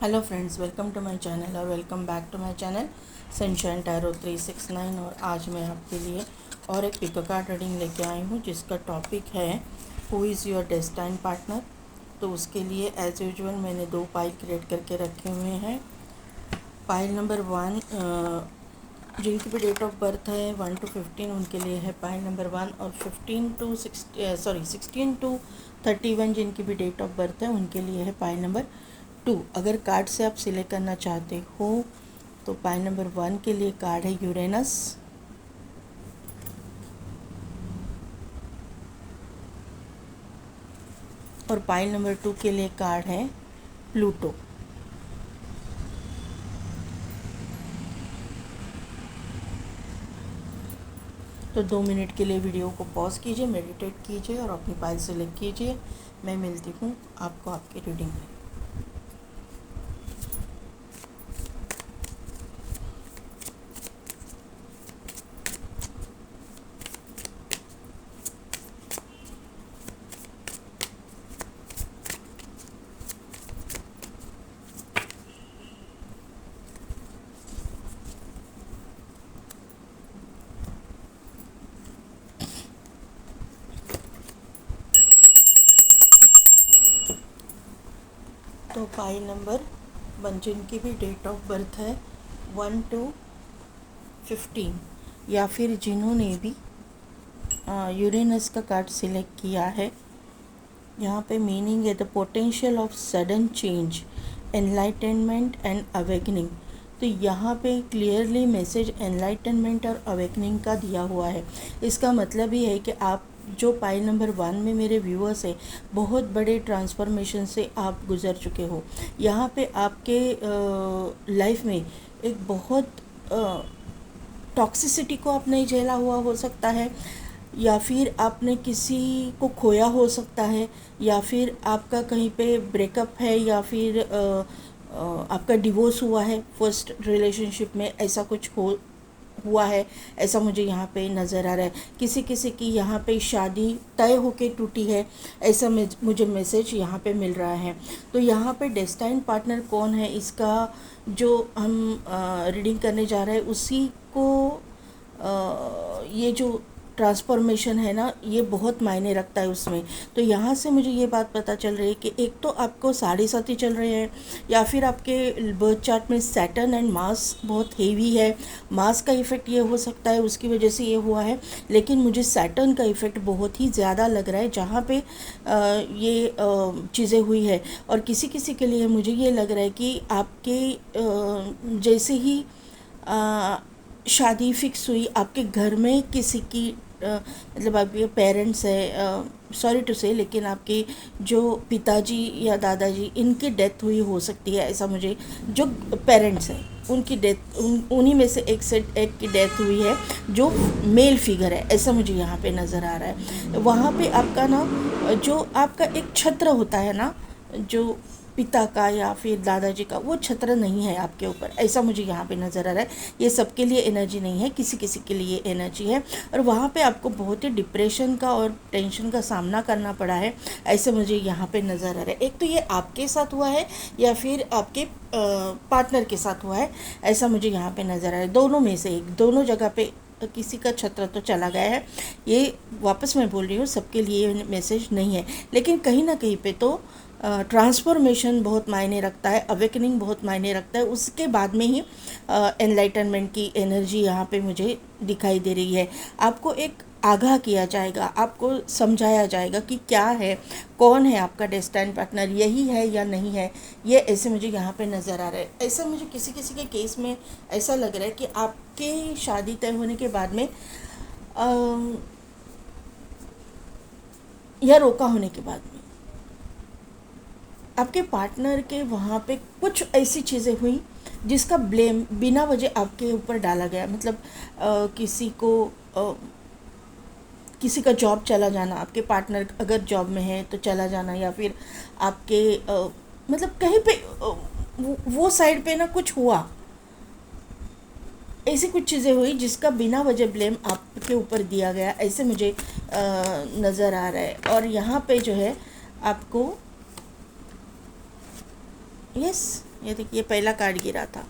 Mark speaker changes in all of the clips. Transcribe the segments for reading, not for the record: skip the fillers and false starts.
Speaker 1: Hello friends, welcome to my channel और welcome back to my channel Sunshine Tarot 369। और आज मैं आपके लिए और एक पिको कार्ड रीडिंग लेके आई हूँ जिसका टॉपिक है who is your destined partner. तो उसके लिए एज़ यूजुअल मैंने 2 पाइल क्रिएट करके रखे हुए हैं। पाइल नंबर 1 जिनकी भी डेट ऑफ बर्थ है 1 to 15 उनके लिए है पाइल नंबर 1, और 16 to 31 जिनकी भी डेट ऑफ बर्थ है उनके लिए है पाइल नंबर 2। अगर कार्ड से आप सिलेक्ट करना चाहते हो तो पाइल नंबर 1 के लिए कार्ड है यूरेनस, और पाइल नंबर 2 के लिए कार्ड है प्लूटो। तो 2 मिनट के लिए वीडियो को पॉज कीजिए, मेडिटेट कीजिए और अपनी पाइल सेलेक्ट कीजिए। मैं मिलती हूँ आपको आपकी रीडिंग में। तो पाइल नंबर 1 जिनकी भी डेट ऑफ बर्थ है 1 to 15 या फिर जिन्होंने भी यूरेनस का कार्ड सिलेक्ट किया है, यहाँ पे मीनिंग है the potential of sudden change, enlightenment and awakening. तो यहाँ पे क्लियरली मैसेज एनलाइटनमेंट और अवेकनिंग का दिया हुआ है। इसका मतलब ही है कि आप जो पाइल नंबर 1 में मेरे व्यूअर्स हैं, बहुत बड़े ट्रांसफॉर्मेशन से आप गुज़र चुके हो। यहाँ पे आपके लाइफ में एक बहुत टॉक्सिसिटी को आप नहीं झेला हुआ हो सकता है, या फिर आपने किसी को खोया हो सकता है, या फिर आपका कहीं पे ब्रेकअप है, या फिर आपका डिवोर्स हुआ है फर्स्ट रिलेशनशिप में, ऐसा कुछ हुआ है, ऐसा मुझे यहाँ पे नज़र आ रहा है। किसी किसी की यहाँ पे शादी तय होके टूटी है, ऐसा मुझे मैसेज यहाँ पे मिल रहा है। तो यहाँ पे डेस्टाइन पार्टनर कौन है, इसका जो हम रीडिंग करने जा रहे हैं उसी को ये जो ट्रांसफॉर्मेशन है ना, ये बहुत मायने रखता है उसमें। तो यहाँ से मुझे ये बात पता चल रही है कि एक तो आपको साढ़े साथी चल रहे हैं, या फिर आपके बर्थ चार्ट में सैटर्न एंड मार्स बहुत हेवी है। मार्स का इफ़ेक्ट ये हो सकता है, उसकी वजह से ये हुआ है, लेकिन मुझे सैटर्न का इफ़ेक्ट बहुत ही ज़्यादा लग रहा है जहाँ पे ये चीज़ें हुई है। और किसी किसी के लिए मुझे ये लग रहा है कि आपके जैसे ही शादी फिक्स हुई, आपके घर में किसी की मतलब आपके पेरेंट्स है, सॉरी टू से, लेकिन आपके जो पिताजी या दादाजी इनकी डेथ हुई हो सकती है, ऐसा मुझे, जो पेरेंट्स हैं उनकी डेथ, उन्हीं में से एक की डेथ हुई है जो मेल फिगर है, ऐसा मुझे यहाँ पे नज़र आ रहा है। वहाँ पे आपका ना जो आपका एक छत्र होता है ना, जो पिता का या फिर दादाजी का, वो छत्र नहीं है आपके ऊपर, ऐसा मुझे यहाँ पे नज़र आ रहा है। ये सबके लिए एनर्जी नहीं है, किसी किसी के लिए एनर्जी है, और वहाँ पे आपको बहुत ही डिप्रेशन का और टेंशन का सामना करना पड़ा है, ऐसे मुझे यहाँ पे नज़र आ रहा है। एक तो ये आपके साथ हुआ है या फिर आपके पार्टनर के साथ हुआ है, ऐसा मुझे यहाँ पे नज़र आ रहा है। दोनों में से एक, दोनों जगह पे किसी का छत्र तो चला गया है। ये वापस मैं बोल रही हूँ, सबके लिए मैसेज नहीं है, लेकिन कहीं ना कहीं पे तो ट्रांसफॉर्मेशन बहुत मायने रखता है, अवेकनिंग बहुत मायने रखता है। उसके बाद में ही एनलाइटनमेंट की एनर्जी यहाँ पे मुझे दिखाई दे रही है। आपको एक आगाह किया जाएगा, आपको समझाया जाएगा कि क्या है, कौन है आपका डेस्टाइन पार्टनर, यही है या नहीं है, ये ऐसे मुझे यहाँ पे नज़र आ रहा है। ऐसा मुझे किसी किसी के केस में ऐसा लग रहा है कि आपके शादी तय होने के बाद में या रोका होने के बाद में आपके पार्टनर के वहाँ पे कुछ ऐसी चीज़ें हुई जिसका ब्लेम बिना वजह आपके ऊपर डाला गया। मतलब किसी का जॉब चला जाना, आपके पार्टनर अगर जॉब में है तो चला जाना, या फिर आपके मतलब कहीं पे वो साइड पे ना कुछ हुआ, ऐसी कुछ चीज़ें हुई जिसका बिना वजह ब्लेम आपके ऊपर दिया गया, ऐसे मुझे नज़र आ रहा है। और यहाँ पे जो है आपको, यस, ये देखिए पहला कार्ड गिरा था,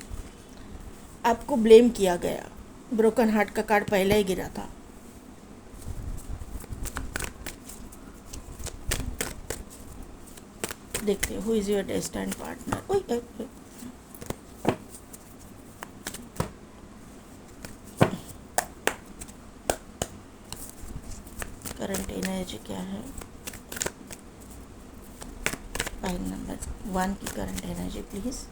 Speaker 1: आपको ब्लेम किया गया, ब्रोकन हार्ट का कार्ड पहले ही गिरा था। देखते हैं who is your destined partner. ओए करंट एनर्जी क्या है? फाइल नंबर 1 की current energy please.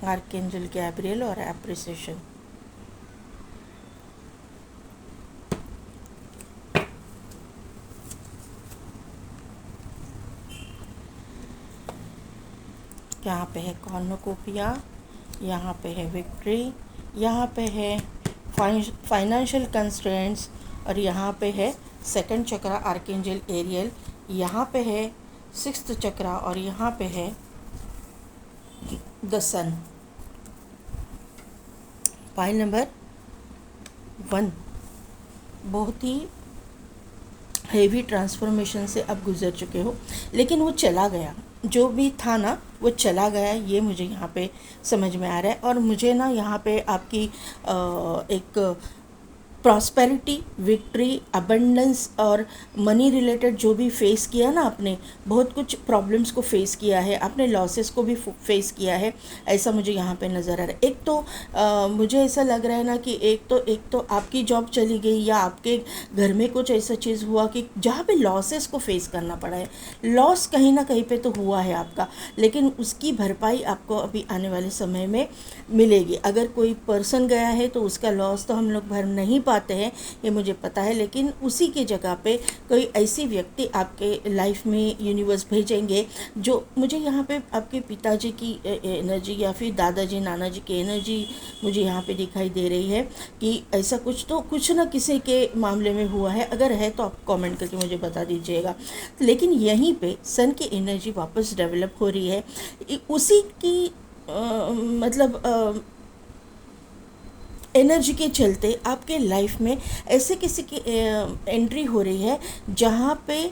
Speaker 1: Archangel Gabriel और एप्रिसिएशन। यहाँ पे है कॉर्नुकोपिया, यहाँ पे है विक्ट्री, यहाँ पे है फाइनेंशियल कंस्ट्रेंट्स, और यहाँ पे है सेकंड चक्रा आर्कएंजल एरियल, यहाँ पे है सिक्स्थ चक्रा, और यहाँ पे है द सन। फाइल नंबर 1 बहुत ही हेवी ट्रांसफॉर्मेशन से आप गुजर चुके हो, लेकिन वो चला गया, जो भी था ना वो चला गया, ये मुझे यहाँ पे समझ में आ रहा है। और मुझे ना यहाँ पे आपकी एक प्रॉस्पेरिटी, विक्ट्री, अबंडेंस और मनी रिलेटेड जो भी फेस किया ना आपने, बहुत कुछ प्रॉब्लम्स को फेस किया है आपने, लॉसेस को भी फेस किया है, ऐसा मुझे यहाँ पे नज़र आ रहा है। एक तो मुझे ऐसा लग रहा है ना कि एक तो आपकी जॉब चली गई, या आपके घर में कुछ ऐसा चीज़ हुआ कि जहाँ पे लॉसेस को फेस करना पड़ा है। लॉस कहीं ना कहीं पे तो हुआ है आपका, लेकिन उसकी भरपाई आपको अभी आने वाले समय में मिलेगी। अगर कोई पर्सन गया है तो उसका लॉस तो हम लोग भर नहीं पाते हैं, ये मुझे पता है, लेकिन उसी की जगह पे कोई ऐसी व्यक्ति आपके लाइफ में यूनिवर्स भेजेंगे जो, मुझे यहाँ पे आपके पिताजी की एनर्जी या फिर दादाजी नाना जी की एनर्जी मुझे यहाँ पे दिखाई दे रही है कि ऐसा कुछ तो कुछ ना किसी के मामले में हुआ है। अगर है तो आप कमेंट करके मुझे बता दीजिएगा। लेकिन यहीं पे सन की एनर्जी वापस डेवलप हो रही है, उसी की मतलब एनर्जी के चलते आपके लाइफ में ऐसे किसी की एंट्री हो रही है जहाँ पे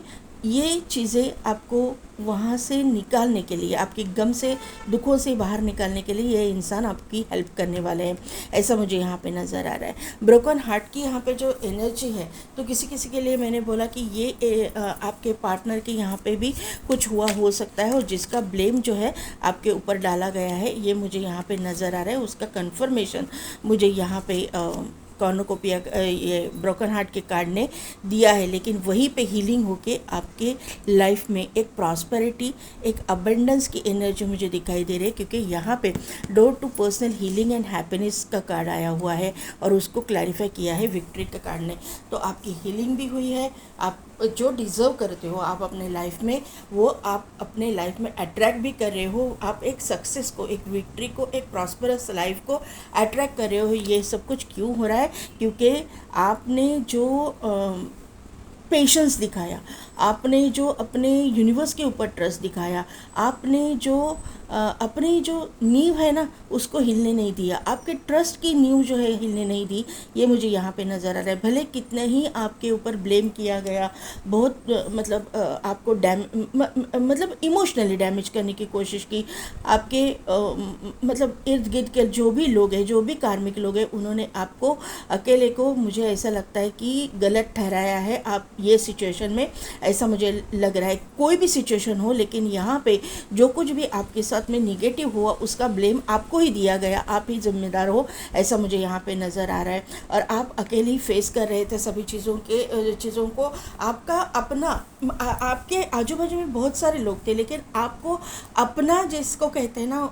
Speaker 1: ये चीज़ें आपको वहाँ से निकालने के लिए, आपके गम से, दुखों से बाहर निकालने के लिए ये इंसान आपकी हेल्प करने वाले हैं, ऐसा मुझे यहाँ पे नज़र आ रहा है। ब्रोकन हार्ट की यहाँ पे जो एनर्जी है, तो किसी किसी के लिए मैंने बोला कि ये आपके पार्टनर के यहाँ पे भी कुछ हुआ हो सकता है, और जिसका ब्लेम जो है आपके ऊपर डाला गया है, ये मुझे यहाँ पे नज़र आ रहा है। उसका कन्फर्मेशन मुझे यहाँ पे कॉर्नुकोपिया ये ब्रोकन हार्ट के कार्ड ने दिया है। लेकिन वहीं पे हीलिंग होके आपके लाइफ में एक प्रॉस्पेरिटी, एक अबंडेंस की एनर्जी मुझे दिखाई दे रही है, क्योंकि यहाँ पे door to personal healing and happiness का कार्ड आया हुआ है, और उसको क्लैरिफाई किया है विक्ट्री के कार्ड ने। तो आपकी हीलिंग भी हुई है, आप जो डिज़र्व करते हो आप अपने लाइफ में, वो आप अपने लाइफ में अट्रैक्ट भी कर रहे हो। आप एक सक्सेस को, एक विक्ट्री को, एक प्रॉस्परस लाइफ को अट्रैक्ट कर रहे हो। ये सब कुछ क्यों हो रहा है? क्योंकि आपने जो पेशेंस दिखाया, आपने जो अपने यूनिवर्स के ऊपर ट्रस्ट दिखाया, आपने जो अपनी जो नींव है ना उसको हिलने नहीं दिया, आपके ट्रस्ट की नींव जो है हिलने नहीं दी, ये मुझे यहाँ पे नज़र आ रहा है। भले कितने ही आपके ऊपर ब्लेम किया गया, बहुत मतलब आपको मतलब इमोशनली डैमेज करने की कोशिश की, आपके मतलब इर्द गिर्द के जो भी लोग हैं, जो भी कार्मिक लोग हैं, उन्होंने आपको अकेले को, मुझे ऐसा लगता है कि गलत ठहराया है आप ये सिचुएशन में, ऐसा मुझे लग रहा है। कोई भी सिचुएशन हो, लेकिन यहाँ पे जो कुछ भी आपके साथ में निगेटिव हुआ उसका ब्लेम आपको ही दिया गया, आप ही जिम्मेदार हो, ऐसा मुझे यहाँ पे नज़र आ रहा है। और आप अकेले ही फेस कर रहे थे सभी चीज़ों को। आपका अपना, आपके आजू बाजू में बहुत सारे लोग थे, लेकिन आपको अपना जिसको कहते हैं ना,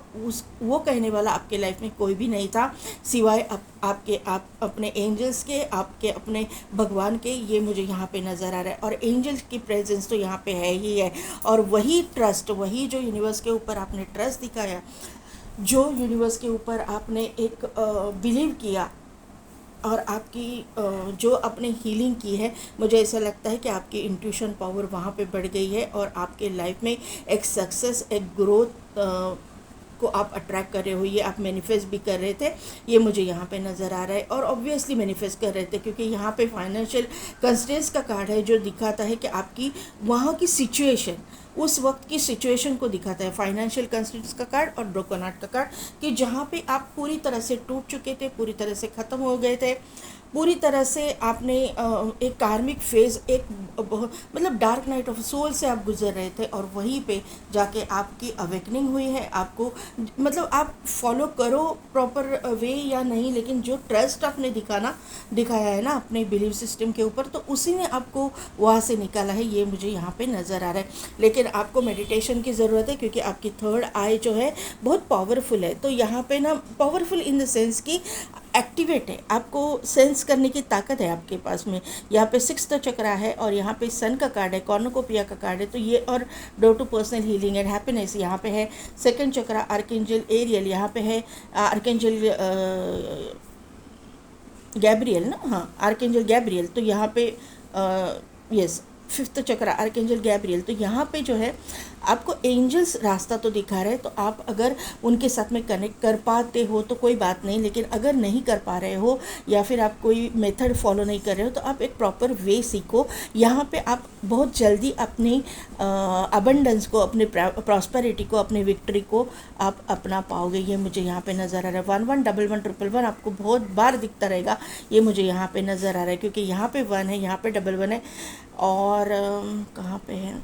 Speaker 1: वो कहने वाला आपके लाइफ में कोई भी नहीं था, सिवाय आप अपने एंजल्स के, आपके अपने भगवान के, ये मुझे यहाँ पे नज़र आ रहा है। और एंजल्स की प्रेजेंस तो यहाँ पे है ही है, और वही ट्रस्ट, वही जो यूनिवर्स के ऊपर आपने ट्रस्ट दिखाया, जो यूनिवर्स के ऊपर आपने एक बिलीव किया, और आपकी जो आपने हीलिंग की है, मुझे ऐसा लगता है कि आपकी इंट्यूशन पावर वहाँ पे बढ़ गई है, और आपके लाइफ में एक सक्सेस, एक ग्रोथ को आप अट्रैक्ट कर रहे हो, ये आप मैनिफेस्ट भी कर रहे थे, ये मुझे यहाँ पे नज़र आ रहा है। और ऑब्वियसली मैनिफेस्ट कर रहे थे क्योंकि यहाँ पे फाइनेंशियल कंस्ट्रेंट्स का कार्ड है जो दिखाता है कि आपकी वहाँ की सिचुएशन, उस वक्त की सिचुएशन को दिखाता है। फाइनेंशियल कंस्ट्रेंट्स का कार्ड और ब्रोकन हार्ट का कार्ड, कि जहाँ पे आप पूरी तरह से टूट चुके थे, पूरी तरह से ख़त्म हो गए थे, पूरी तरह से आपने एक कार्मिक फेज़, एक मतलब डार्क नाइट ऑफ सोल से आप गुजर रहे थे, और वहीं पे जाके आपकी अवेकनिंग हुई है। आपको मतलब आप फॉलो करो प्रॉपर वे या नहीं, लेकिन जो ट्रस्ट आपने दिखाया है ना अपने बिलीव सिस्टम के ऊपर, तो उसी ने आपको वहाँ से निकाला है, ये मुझे यहाँ पे नज़र आ रहा है। लेकिन आपको मेडिटेशन की ज़रूरत है क्योंकि आपकी थर्ड आई जो है बहुत पावरफुल है। तो यहाँ पे ना पावरफुल इन द सेंस कि एक्टिवेट है, आपको सेंस करने की ताकत है आपके पास में। यहाँ पे सिक्स्थ चक्रा है और यहाँ पे सन का कार्ड है, कॉर्नुकोपिया का कार्ड है, तो ये और door to personal healing and happiness यहाँ पे है। सेकंड चक्रा आर्कएंजल एरियल, यहाँ पे है आर्कएंजल गैब्रियल ना, हाँ आर्कएंजल गैब्रियल, तो यहाँ पे यस फिफ्थ चक्र आर्कएंजल गैब्रियल, तो यहाँ पे जो है आपको एंजल्स रास्ता तो दिखा रहे हैं। तो आप अगर उनके साथ में कनेक्ट कर पाते हो तो कोई बात नहीं, लेकिन अगर नहीं कर पा रहे हो या फिर आप कोई मेथड फॉलो नहीं कर रहे हो तो आप एक प्रॉपर वे सीखो। यहाँ पे आप बहुत जल्दी अपनी अबंडेंस को, अपने प्रॉस्पेरिटी को, अपने विक्ट्री को आप अपना पाओगे, ये मुझे यहाँ पे नज़र आ रहा है। 111111 आपको बहुत बार दिखता रहेगा, ये मुझे यहाँ पे नज़र आ रहा है क्योंकि यहाँ पे 1 है, यहाँ पे 11 है, और कहाँ पे है,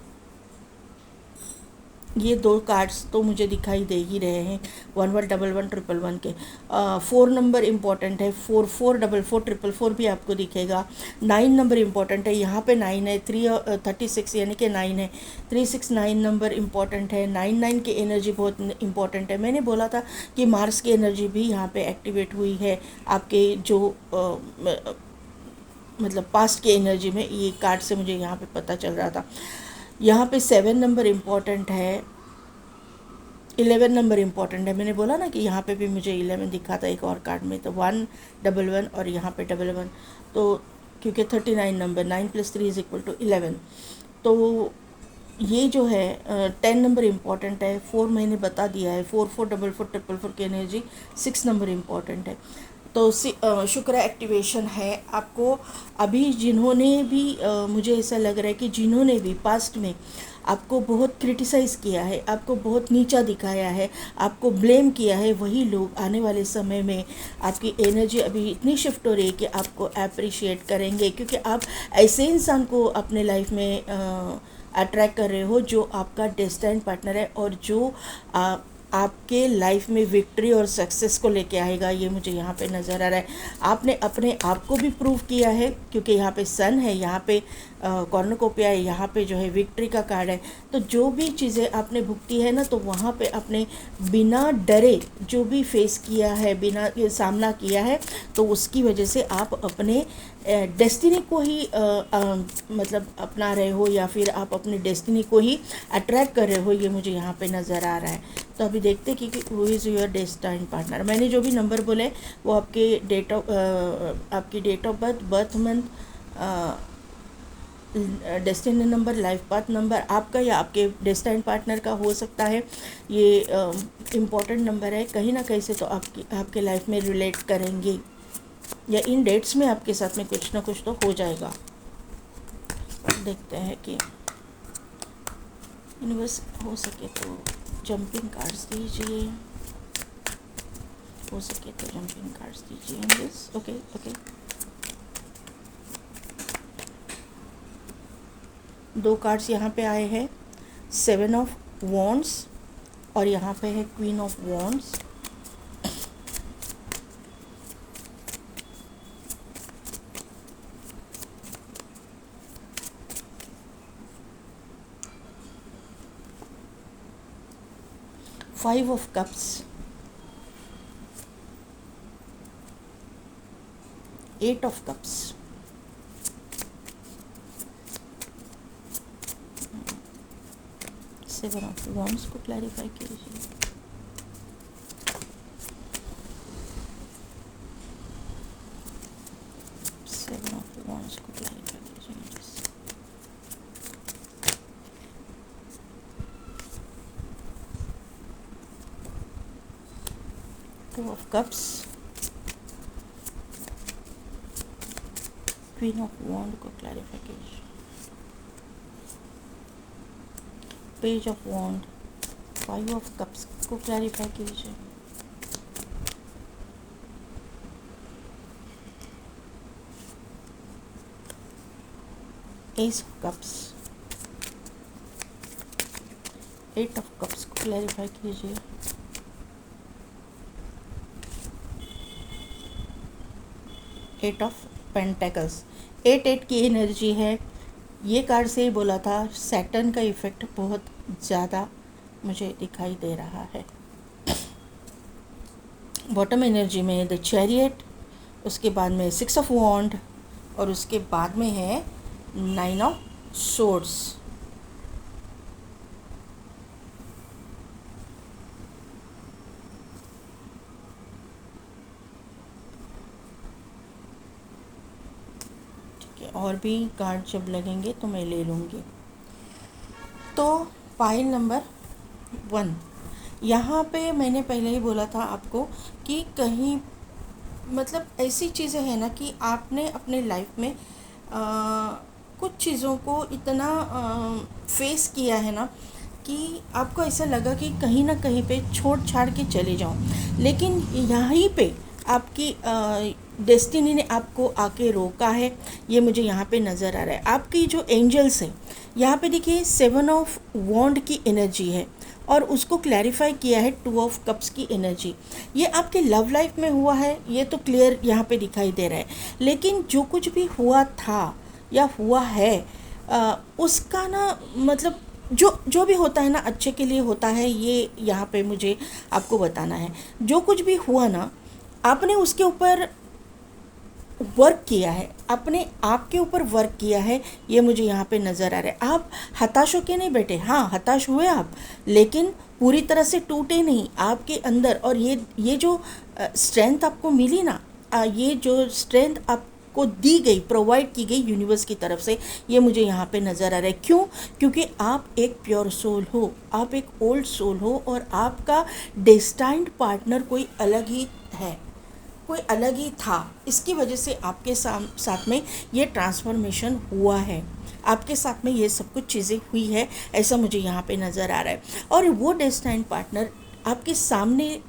Speaker 1: ये दो कार्ड्स तो मुझे दिखाई दे ही रहे हैं 111111 के। 4 नंबर इम्पॉर्टेंट है, 444444 भी आपको दिखेगा। 9 नंबर इम्पॉर्टेंट है, यहाँ पे 9 है, 336 यानी कि 9 है, 369 नंबर इम्पॉर्टेंट है। 99 की एनर्जी बहुत इम्पॉर्टेंट है। मैंने बोला था कि मार्स की एनर्जी भी यहाँ पे एक्टिवेट हुई है आपके जो मतलब पास्ट की एनर्जी में, ये कार्ड से मुझे यहाँ पे पता चल रहा था। यहाँ पे 7 नंबर इम्पॉर्टेंट है, 11 नंबर इम्पॉर्टेंट है। मैंने बोला ना कि यहाँ पे भी मुझे 11 दिखा था एक और कार्ड में, तो 111 और यहाँ पे 11, तो क्योंकि 39 नंबर, 9 + 3 = 11, तो ये जो है 10 नंबर इम्पॉर्टेंट है। 4 मैंने बता दिया है, 444444 की एनर्जी। 6 नंबर इम्पॉर्टेंट है। तो शुक्र एक्टिवेशन है आपको। अभी जिन्होंने भी मुझे ऐसा लग रहा है कि जिन्होंने भी पास्ट में आपको बहुत क्रिटिसाइज़ किया है, आपको बहुत नीचा दिखाया है, आपको ब्लेम किया है, वही लोग आने वाले समय में आपकी एनर्जी अभी इतनी शिफ्ट हो रही है कि आपको अप्रिशिएट करेंगे, क्योंकि आप ऐसे इंसान को अपने लाइफ में अट्रैक्ट कर रहे हो जो आपका डेस्टिन्ड पार्टनर है और जो आपके लाइफ में विक्ट्री और सक्सेस को लेके आएगा, ये मुझे यहाँ पे नज़र आ रहा है। आपने अपने आप को भी प्रूव किया है क्योंकि यहाँ पे सन है, यहाँ पे कॉर्नुकोपिया है, यहाँ पे जो है विक्ट्री का कार्ड है। तो जो भी चीज़ें आपने भुगती है ना, तो वहाँ पे आपने बिना डरे जो भी फेस किया है, बिना सामना किया है, तो उसकी वजह से आप अपने डेस्टिनी को ही मतलब अपना रहे हो, या फिर आप अपने डेस्टिनी को ही अट्रैक्ट कर रहे हो, ये मुझे यहाँ पे नज़र आ रहा है। तो अभी देखते कि who is your destined partner. मैंने जो भी नंबर बोले वो आपकी date of birth, birth month, destiny number, life path number आपका या आपके डेस्टाइन पार्टनर का हो सकता है। ये इम्पॉर्टेंट नंबर है, कहीं ना कहीं से तो आपके लाइफ में रिलेट करेंगे, या इन डेट्स में आपके साथ में कुछ ना कुछ तो हो जाएगा। देखते हैं कि यूनिवर्स हो सके तो जंपिंग कार्ड्स दीजिए, हो सके तो जंपिंग कार्ड्स दीजिए यूनिवर्स। ओके ओके, 2 कार्ड्स यहाँ पे आए हैं, 7 ऑफ वॉन्ड्स और यहाँ पे है queen of wands. Five of cups, 8 of cups, 7 of wands को क्लैरिफाई कीजिए। Two of cups, queen of wand को क्लैरिफाई कीजिए, page of wand, five of cups को क्लैरिफाई कीजिए, ace of cups, eight of cups को clarify कीजिए, eight of pentacles. Eight की energy है। ये कार्ड से ही बोला था सैटर्न का इफेक्ट बहुत ज़्यादा मुझे दिखाई दे रहा है। बॉटम एनर्जी में द चैरियट, उसके बाद में सिक्स ऑफ वॉन्ड और उसके बाद में है नाइन ऑफ सोर्ड्स। और भी कार्ड जब लगेंगे तो मैं ले लूँगी। तो पाइल नंबर 1, यहाँ पे मैंने पहले ही बोला था आपको कि कहीं मतलब ऐसी चीज़ें हैं ना कि आपने अपने लाइफ में कुछ चीज़ों को इतना फेस किया है ना कि आपको ऐसा लगा कि कहीं ना कहीं पे छोड़ छाड़ के चले जाऊँ, लेकिन यहीं पे आपकी डेस्टिनी ने आपको आके रोका है। ये मुझे यहाँ पे नज़र आ रहा है। आपकी जो एंजल्स है यहाँ पे देखिए 7 ऑफ वॉन्ड की एनर्जी है और उसको क्लैरिफाई किया है 2 ऑफ कप्स की एनर्जी। ये आपके लव लाइफ में हुआ है, ये तो क्लियर यहाँ पे दिखाई दे रहा है। लेकिन जो कुछ भी हुआ था या हुआ है उसका ना मतलब जो भी होता है ना अच्छे के लिए होता है, ये यहाँ पे मुझे आपको बताना है। जो कुछ भी हुआ ना आपने उसके ऊपर वर्क किया है, अपने आप के ऊपर वर्क किया है, ये मुझे यहाँ पे नज़र आ रहा है। आप हताश होके नहीं बैठे, हाँ हताश हुए आप, लेकिन पूरी तरह से टूटे नहीं आपके अंदर। और ये जो स्ट्रेंथ आपको मिली ना, ये जो स्ट्रेंथ आपको दी गई, प्रोवाइड की गई यूनिवर्स की तरफ से, ये मुझे यहाँ पे नज़र आ रहा है। क्यों? क्योंकि आप एक प्योर सोल हो, आप एक ओल्ड सोल हो और आपका डेस्टाइन्ड पार्टनर कोई अलग ही है, कोई अलग ही था। इसकी वजह से आपके साथ में ये ट्रांसफॉर्मेशन हुआ है, आपके साथ में ये सब कुछ चीज़ें हुई है, ऐसा मुझे यहाँ पे नज़र आ रहा है। और वो डेस्टाइन्ड पार्टनर आपके सामने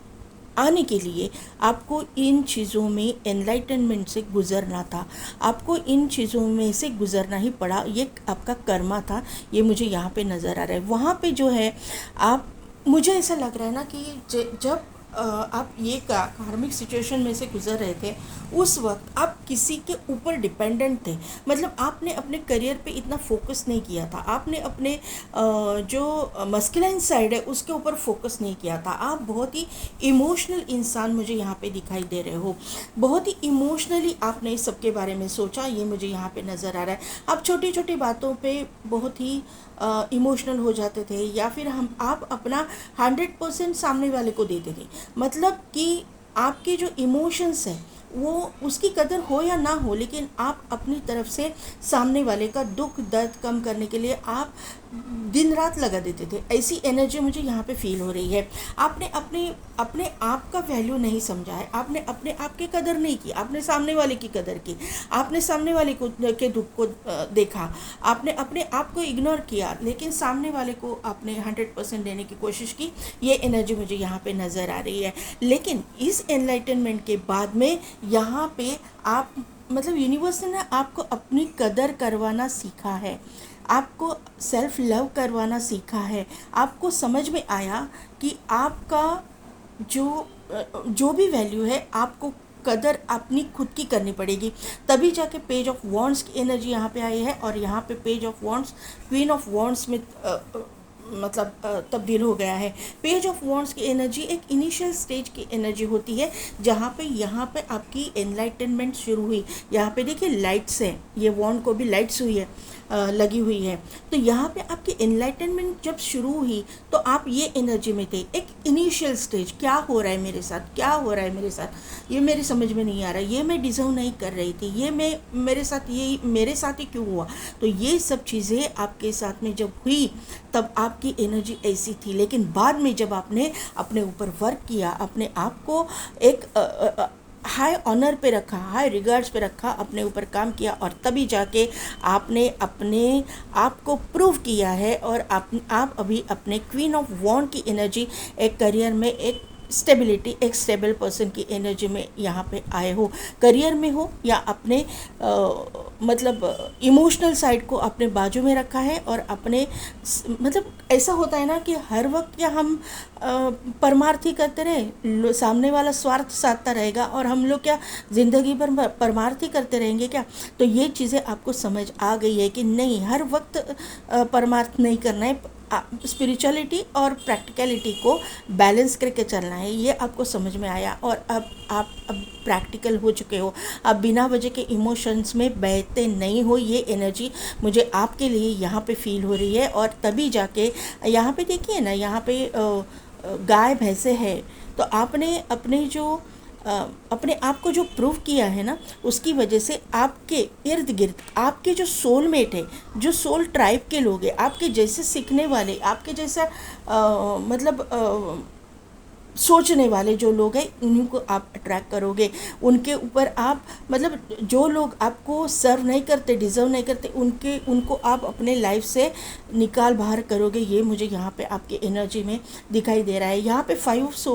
Speaker 1: आने के लिए आपको इन चीज़ों में एनलाइटनमेंट से गुज़रना था, आपको इन चीज़ों में से गुज़रना ही पड़ा, ये आपका कर्मा था, ये मुझे यहाँ पे नज़र आ रहा है। वहाँ पे जो है आप, मुझे ऐसा लग रहा है ना कि जब आप ये कार्मिक सिचुएशन में से गुजर रहे थे, उस वक्त आप किसी के ऊपर डिपेंडेंट थे। मतलब आपने अपने करियर पे इतना फोकस नहीं किया था, आपने अपने जो मस्कुलाइन साइड है उसके ऊपर फोकस नहीं किया था। आप बहुत ही इमोशनल इंसान मुझे यहाँ पे दिखाई दे रहे हो, बहुत ही इमोशनली आपने सबके बारे में सोचा, ये मुझे यहाँ पे नज़र आ रहा है। आप छोटी छोटी बातों पे बहुत ही इमोशनल हो जाते थे, या फिर आप अपना 100% सामने वाले को देते थे। मतलब कि आपके जो इमोशंस हैं वो उसकी कदर हो या ना हो, लेकिन आप अपनी तरफ से सामने वाले का दुख दर्द कम करने के लिए आप दिन रात लगा देते थे। ऐसी एनर्जी मुझे यहाँ पे फील हो रही है। आपने अपने आप का वैल्यू नहीं समझा है, आपने अपने आप की कदर नहीं की, आपने सामने वाले की कदर की, आपने सामने वाले को के दुख को देखा, आपने अपने आप को इग्नोर किया, लेकिन सामने वाले को आपने 100% देने की कोशिश की। ये एनर्जी मुझे यहाँ पे नज़र आ रही है। लेकिन इस एनलाइटनमेंट के बाद में यहाँ पे आप मतलब यूनिवर्स ने आपको अपनी कदर करवाना सीखा है, आपको सेल्फ लव करवाना सीखा है। आपको समझ में आया कि आपका जो भी वैल्यू है आपको कदर अपनी खुद की करनी पड़ेगी, तभी जाके पेज ऑफ वॉन्ड्स की एनर्जी यहाँ पे आई है। और यहाँ पे page of wands queen of wands में मतलब तब्दील हो गया है। पेज ऑफ वॉन्ड्स की एनर्जी एक इनिशियल स्टेज की एनर्जी होती है, जहाँ पे यहाँ पे आपकी एनलाइटनमेंट शुरू हुई। यहाँ पे देखिए लाइट्स हैं, ये वॉन्ड को भी लाइट्स हुई है। लगी हुई है। तो यहाँ पे आपकी एनलाइटनमेंट जब शुरू हुई तो आप ये एनर्जी में थे, एक इनिशियल स्टेज, क्या हो रहा है मेरे साथ, क्या हो रहा है मेरे साथ, ये मेरे समझ में नहीं आ रहा, ये मैं डिज़र्व नहीं कर रही थी, ये मैं मेरे साथ ही क्यों हुआ। तो ये सब चीज़ें आपके साथ में जब हुई तब आपकी एनर्जी ऐसी थी, लेकिन बाद में जब आपने अपने ऊपर वर्क किया, अपने आप को एक हाई ऑनर पे रखा, हाई रिगार्ड्स पे रखा, अपने ऊपर काम किया, और तभी जाके आपने अपने आप को प्रूव किया है, और आप अभी अपने क्वीन ऑफ वॉन्ड की एनर्जी, एक करियर में एक स्टेबिलिटी, एक स्टेबल पर्सन की एनर्जी में यहाँ पे आए हो, करियर में हो या अपने मतलब इमोशनल साइड को अपने बाजू में रखा है, और अपने मतलब ऐसा होता है ना कि हर वक्त क्या हम परमार्थी करते रहे, सामने वाला स्वार्थ साधता रहेगा और हम लोग क्या ज़िंदगी भर परमार्थी करते रहेंगे क्या। तो ये चीज़ें आपको समझ आ गई है कि नहीं, हर वक्त परमार्थ नहीं करना है, स्पिरिचुअलिटी और प्रैक्टिकलिटी को बैलेंस करके चलना है, ये आपको समझ में आया। और अब आप प्रैक्टिकल हो चुके हो, आप बिना वजह के इमोशंस में बहते नहीं हो। ये एनर्जी मुझे आपके लिए यहाँ पे फील हो रही है। और तभी जाके यहाँ पे देखिए ना, यहाँ पे गाय भैंसे है, तो आपने अपने जो अपने आप को जो प्रूव किया है ना, उसकी वजह से आपके इर्द गिर्द आपके जो सोलमेट है, जो सोल ट्राइब के लोग हैं, आपके जैसे सीखने वाले, आपके जैसा मतलब सोचने वाले जो लोग हैं, उन्हीं को आप अट्रैक्ट करोगे। उनके ऊपर आप मतलब जो लोग आपको सर्व नहीं करते, डिज़र्व नहीं करते, उनको आप अपने लाइफ से निकाल बाहर करोगे। ये मुझे यहाँ पे आपकी एनर्जी में दिखाई दे रहा है। यहाँ पे 5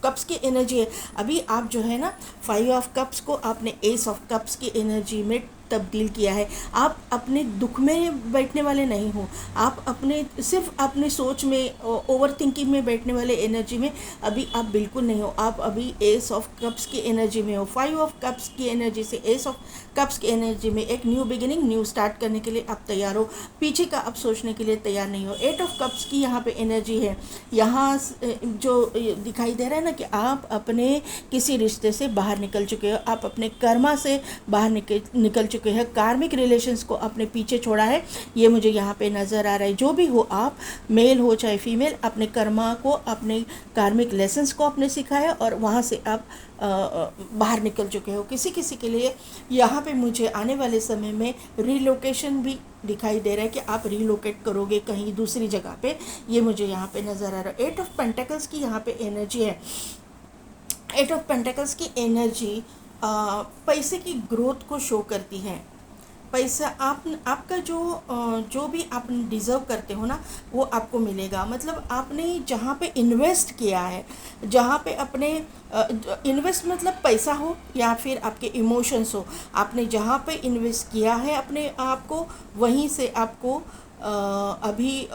Speaker 1: कप्स की एनर्जी है। अभी आप जो है ना 5 ऑफ कप्स को आपने एस ऑफ कप्स की एनर्जी में तब्दील किया है। आप अपने दुख में बैठने वाले नहीं हो, आप अपने सिर्फ अपने सोच में, ओवर थिंकिंग में बैठने वाले एनर्जी में अभी आप बिल्कुल नहीं हो। आप अभी एस ऑफ कप्स की एनर्जी में हो। 5 ऑफ कप्स की एनर्जी से एस ऑफ कप्स की एनर्जी में एक न्यू बिगिनिंग, न्यू स्टार्ट करने के लिए आप तैयार हो, पीछे का आप सोचने के लिए तैयार नहीं हो। 8 ऑफ कप्स की यहाँ पे एनर्जी है। यहाँ जो दिखाई दे रहा है ना कि आप अपने किसी रिश्ते से बाहर निकल चुके हो, आप अपने कर्मा से बाहर निकल चुके हैं, कार्मिक रिलेशंस को आपने पीछे छोड़ा है, ये मुझे यहाँ पे नज़र आ रहा है। जो भी हो आप, मेल हो चाहे फीमेल, अपने कर्मा को, अपने कार्मिक लेसन्स को आपने सिखाया और वहाँ से आप बाहर निकल चुके हो। किसी किसी के लिए यहाँ पे मुझे आने वाले समय में रिलोकेशन भी दिखाई दे रहा है कि आप रिलोकेट करोगे कहीं दूसरी जगह पे, ये मुझे यहाँ पे नज़र आ रहा है। 8 ऑफ पेंटिकल्स की यहाँ पे एनर्जी है। 8 ऑफ पेंटिकल्स की एनर्जी पैसे की ग्रोथ को शो करती है। पैसा आपका जो भी आप डिज़र्व करते हो ना, वो आपको मिलेगा। मतलब आपने जहाँ पे इन्वेस्ट किया है, जहाँ पे अपने इन्वेस्ट मतलब पैसा हो या फिर आपके इमोशंस हो, आपने जहाँ पे इन्वेस्ट किया है अपने आप को, वहीं से आपको अभी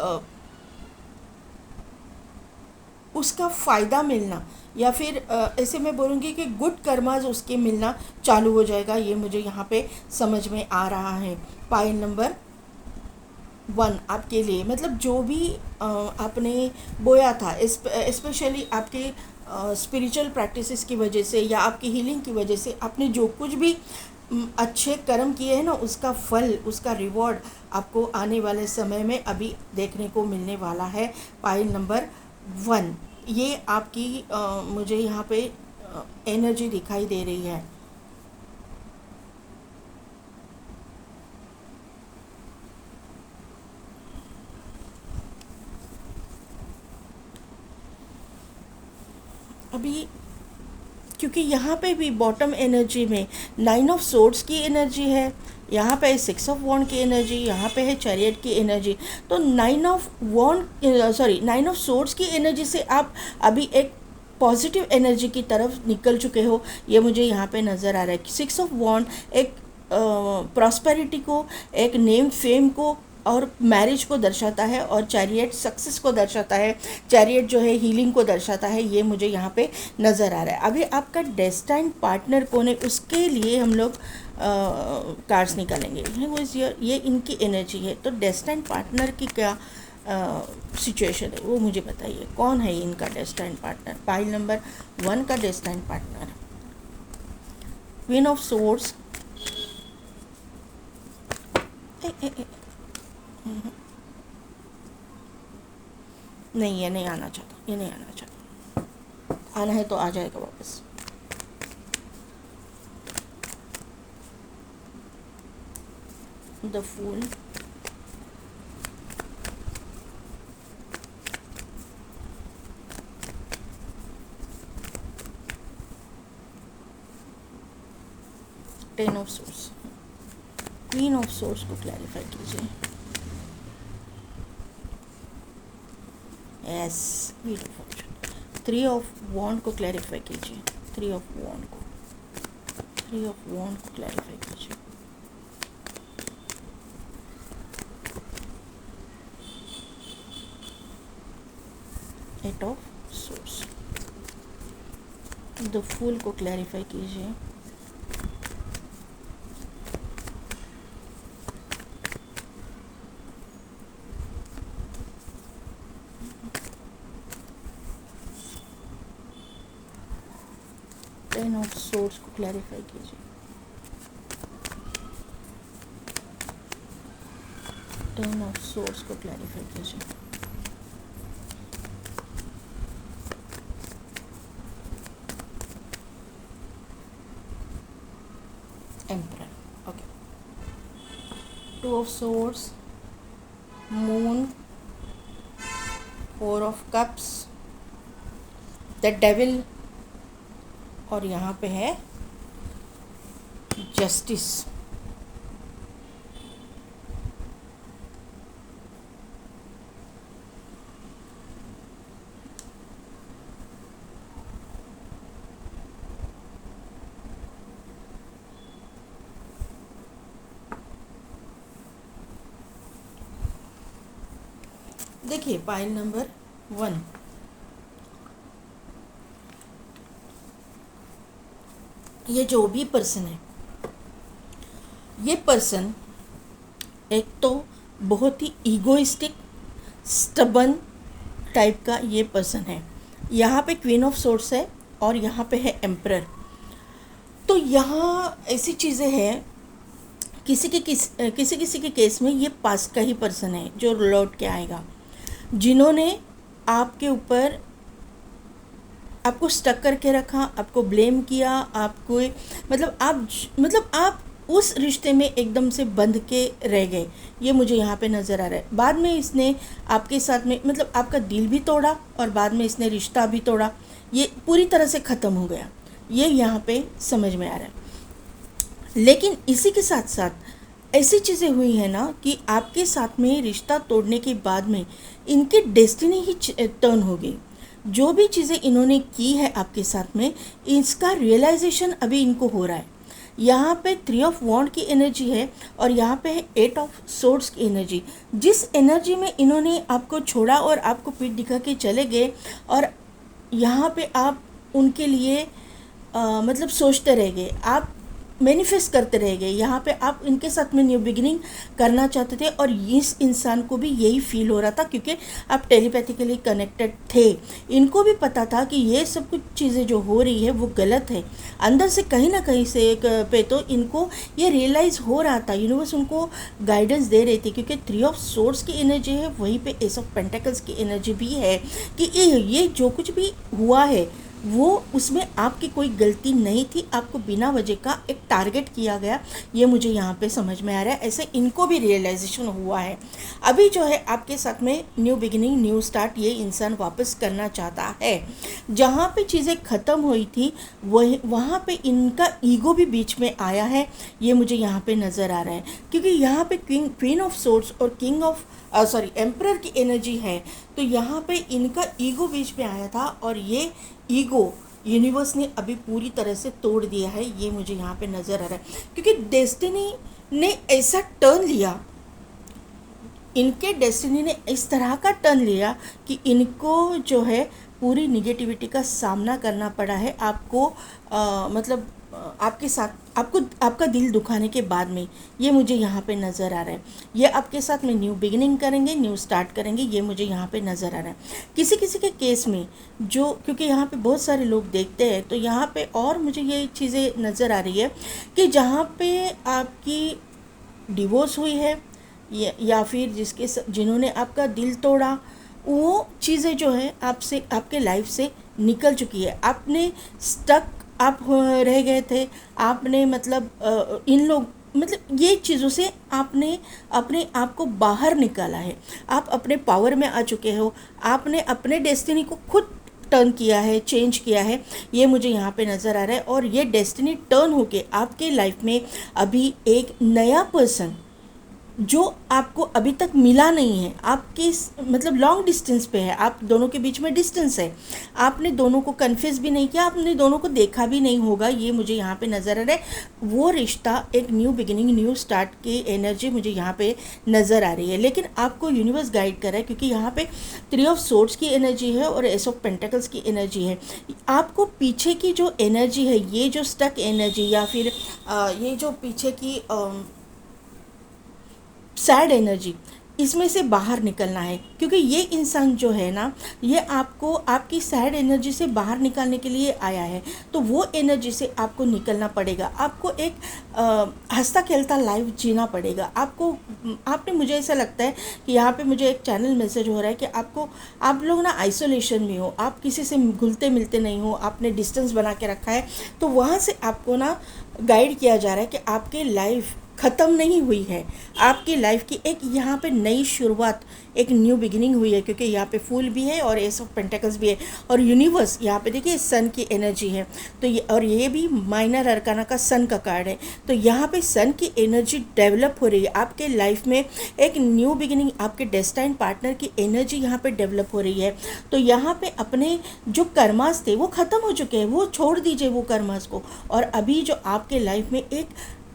Speaker 1: उसका फ़ायदा मिलना, या फिर ऐसे मैं बोलूँगी कि गुड कर्माज उसके मिलना चालू हो जाएगा। ये मुझे यहाँ पे समझ में आ रहा है। पाइल नंबर 1 आपके लिए, मतलब जो भी आपने बोया था, स्पेशली आपके स्पिरिचुअल प्रैक्टिसेस की वजह से या आपकी हीलिंग की वजह से, आपने जो कुछ भी अच्छे कर्म किए हैं ना, उसका फल, उसका रिवॉर्ड आपको आने वाले समय में अभी देखने को मिलने वाला है। पाइल नंबर 1 ये आपकी मुझे यहाँ पे एनर्जी दिखाई दे रही है। अभी क्योंकि यहाँ पे भी बॉटम एनर्जी में 9 ऑफ सोर्ड्स की एनर्जी है, यहाँ पे 6 ऑफ वॉन्ड की एनर्जी, यहाँ पे है चैरियट की एनर्जी। तो 9 ऑफ वॉन्ड 9 ऑफ सोर्ड्स की एनर्जी से आप अभी एक पॉजिटिव एनर्जी की तरफ निकल चुके हो, ये मुझे यहाँ पे नज़र आ रहा है। 6 ऑफ वॉन्ड एक प्रॉस्पेरिटी को, एक नेम फेम को और मैरिज को दर्शाता है, और चैरियट सक्सेस को दर्शाता है, चैरियट जो है हीलिंग को दर्शाता है, ये मुझे यहाँ पे नज़र आ रहा है। अभी आपका डेस्टाइन पार्टनर कौन है, उसके लिए हम लोग कार्ड्स निकालेंगे। ये इनकी एनर्जी है। तो डेस्टाइन पार्टनर की क्या सिचुएशन है वो मुझे बताइए, कौन है इनका डेस्टाइन पार्टनर। पाइल नंबर 1 का destined partner, queen of swords, नहीं, ये नहीं आना चाहता, ये नहीं आना चाहता। आना है तो आ जाएगा वापस। The fool, ten of swords, queen of swords को क्लैरिफाई कीजिए। Yes, wheel of fortune. Three of wand को क्लैरिफाई कीजिए। थ्री ऑफ वॉन्ड को, थ्री ऑफ वॉन्ड को क्लैरिफाई कीजिए। Eight of swords, the fool को क्लैरिफाई कीजिए। टेन ऑफ सोर्स को क्लैरिफाई कीजिए। टेन ऑफ सोर्स को क्लैरिफाई कीजिए। Emperor, okay. Two of swords, moon, four of cups, the devil, और यहाँ पे है जस्टिस। देखिए पाइल नंबर 1, ये जो भी पर्सन है, ये पर्सन एक तो बहुत ही ईगोइस्टिक, स्टबन टाइप का ये पर्सन है। यहाँ पे क्वीन ऑफ सोर्स है और यहाँ पे है एम्परर। तो यहाँ ऐसी चीज़ें हैं, किसी के केस में ये पास्ट का ही पर्सन है जो लौट के आएगा, जिन्होंने आपके ऊपर, आपको स्टक करके रखा, आपको ब्लेम किया, आपको मतलब आप उस रिश्ते में एकदम से बंध के रह गए। ये मुझे यहाँ पे नज़र आ रहा है। बाद में इसने आपके साथ में मतलब आपका दिल भी तोड़ा और बाद में इसने रिश्ता भी तोड़ा। ये पूरी तरह से ख़त्म हो गया, ये यहाँ पे समझ में आ रहा है। लेकिन इसी के साथ साथ ऐसी चीज़ें हुई हैं ना कि आपके साथ में रिश्ता तोड़ने के बाद में इनकी डेस्टिनी ही टर्न हो गई। जो भी चीज़ें इन्होंने की है आपके साथ में, इसका रियलाइजेशन अभी इनको हो रहा है। यहाँ पे थ्री ऑफ वॉन्ड की एनर्जी है और यहाँ पे है एट ऑफ सोर्ड्स की एनर्जी। जिस एनर्जी में इन्होंने आपको छोड़ा और आपको पीठ दिखा के चले गए, और यहाँ पे आप उनके लिए मतलब सोचते रह गए, आप मैनिफेस्ट करते रह गए। यहाँ पे आप इनके साथ में न्यू बिगिनिंग करना चाहते थे और इस इंसान को भी यही फील हो रहा था, क्योंकि आप टेलीपैथिकली कनेक्टेड थे। इनको भी पता था कि ये सब कुछ चीज़ें जो हो रही है वो गलत है। अंदर से कहीं ना कहीं से एक पे तो इनको ये रियलाइज़ हो रहा था, यूनिवर्स उनको गाइडेंस दे रही थी, क्योंकि थ्री ऑफ सोर्ड्स की एनर्जी है, वहीं पे एस ऑफ पेंटिकल्स की एनर्जी भी है कि ये जो कुछ भी हुआ है वो उसमें आपकी कोई गलती नहीं थी, आपको बिना वजह का एक टारगेट किया गया। ये मुझे यहाँ पे समझ में आ रहा है। ऐसे इनको भी रियलाइजेशन हुआ है। अभी जो है आपके साथ में न्यू बिगिनिंग, न्यू स्टार्ट ये इंसान वापस करना चाहता है। जहाँ पे चीज़ें ख़त्म हुई थी वहाँ पे इनका ईगो भी बीच में आया है, ये मुझे यहाँ पे नज़र आ रहा है। क्योंकि यहाँ पे क्वीन ऑफ सोर्ड्स और किंग ऑफ एम्परर की एनर्जी है, तो यहाँ पे इनका ईगो बीच में आया था और ये ईगो यूनिवर्स ने अभी पूरी तरह से तोड़ दिया है। ये मुझे यहाँ पे नज़र आ रहा है, क्योंकि डेस्टिनी ने ऐसा टर्न लिया, इनके डेस्टिनी ने इस तरह का टर्न लिया कि इनको जो है पूरी निगेटिविटी का सामना करना पड़ा है। आपको मतलब आपके साथ आपका दिल दुखाने के बाद में, ये मुझे यहाँ पे नज़र आ रहा है। ये आपके साथ में न्यू बिगिनिंग करेंगे, न्यू स्टार्ट करेंगे, ये मुझे यहाँ पे नज़र आ रहा है। किसी किसी के केस में जो, क्योंकि यहाँ पे बहुत सारे लोग देखते हैं, तो यहाँ पे और मुझे ये चीज़ें नज़र आ रही है कि जहाँ पे आपकी डिवोर्स हुई है, या फिर जिन्होंने आपका दिल तोड़ा, वो चीज़ें जो है आपसे, आपके लाइफ से निकल चुकी है। आपने स्टक, आप रह गए थे, आपने मतलब इन लोग, मतलब ये चीज़ों से आपने अपने आप को बाहर निकाला है। आप अपने पावर में आ चुके हो, आपने अपने डेस्टिनी को खुद टर्न किया है, चेंज किया है, ये मुझे यहाँ पे नज़र आ रहा है। और ये डेस्टिनी टर्न होके आपके लाइफ में अभी एक नया पर्सन जो आपको अभी तक मिला नहीं है, आपके मतलब लॉन्ग डिस्टेंस पे है, आप दोनों के बीच में डिस्टेंस है, आपने दोनों को कन्फ्यूज़ भी नहीं किया, आपने दोनों को देखा भी नहीं होगा, ये मुझे यहाँ पे नज़र आ रहा है। वो रिश्ता एक न्यू बिगिनिंग, न्यू स्टार्ट की एनर्जी मुझे यहाँ पे नज़र आ रही है। लेकिन आपको यूनिवर्स गाइड कर रहा है, क्योंकि यहाँ पे 3 ऑफ सोर्ड्स की एनर्जी है और एस ऑफ पेंटिकल्स की एनर्जी है। आपको पीछे की जो एनर्जी है, ये जो स्टक एनर्जी, या फिर ये जो पीछे की सैड एनर्जी, इसमें से बाहर निकलना है। क्योंकि ये इंसान जो है ना, ये आपको आपकी सैड एनर्जी से बाहर निकालने के लिए आया है। तो वो एनर्जी से आपको निकलना पड़ेगा, आपको एक हंसता खेलता लाइफ जीना पड़ेगा आपको। आपने, मुझे ऐसा लगता है कि यहाँ पे मुझे एक चैनल मैसेज हो रहा है कि आप लोग ना आइसोलेशन में हो, आप किसी से घुलते मिलते नहीं हो, आपने डिस्टेंस बना के रखा है। तो वहाँ से आपको ना गाइड किया जा रहा है कि आपकी लाइफ ख़त्म नहीं हुई है, आपकी लाइफ की एक यहाँ पे नई शुरुआत, एक न्यू बिगिनिंग हुई है। क्योंकि यहाँ पे फूल भी है और एस ऑफ पेंटिकल्स भी है, और यूनिवर्स यहाँ पे देखिए सन की एनर्जी है। तो ये, और ये भी माइनर अरकाना का सन का कार्ड है। तो यहाँ पे सन की एनर्जी डेवलप हो रही है आपके लाइफ में, एक न्यू बिगिनिंग, आपके डेस्टाइन पार्टनर की एनर्जी यहाँ पे डेवलप हो रही है। तो यहाँ पे अपने जो कर्मास थे वो ख़त्म हो चुके हैं, वो छोड़ दीजिए वो कर्मास को। और अभी जो आपके लाइफ में एक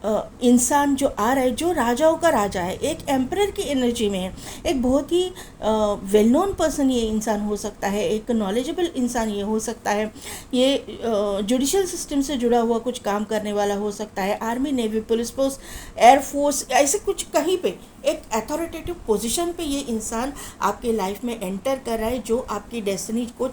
Speaker 1: इंसान जो आ रहा है, जो राजाओं का राजा है, एक एम्परर की एनर्जी में है, एक बहुत ही वेल नोन पर्सन ये इंसान हो सकता है, एक नॉलेजेबल इंसान ये हो सकता है, ये जुडिशियल सिस्टम से जुड़ा हुआ कुछ काम करने वाला हो सकता है, army, navy, police force, air force, ऐसे कुछ कहीं पे एक अथॉरिटेटिव पोजीशन पे ये इंसान आपके लाइफ में एंटर कर रहा है, जो आपकी डेस्टिनी को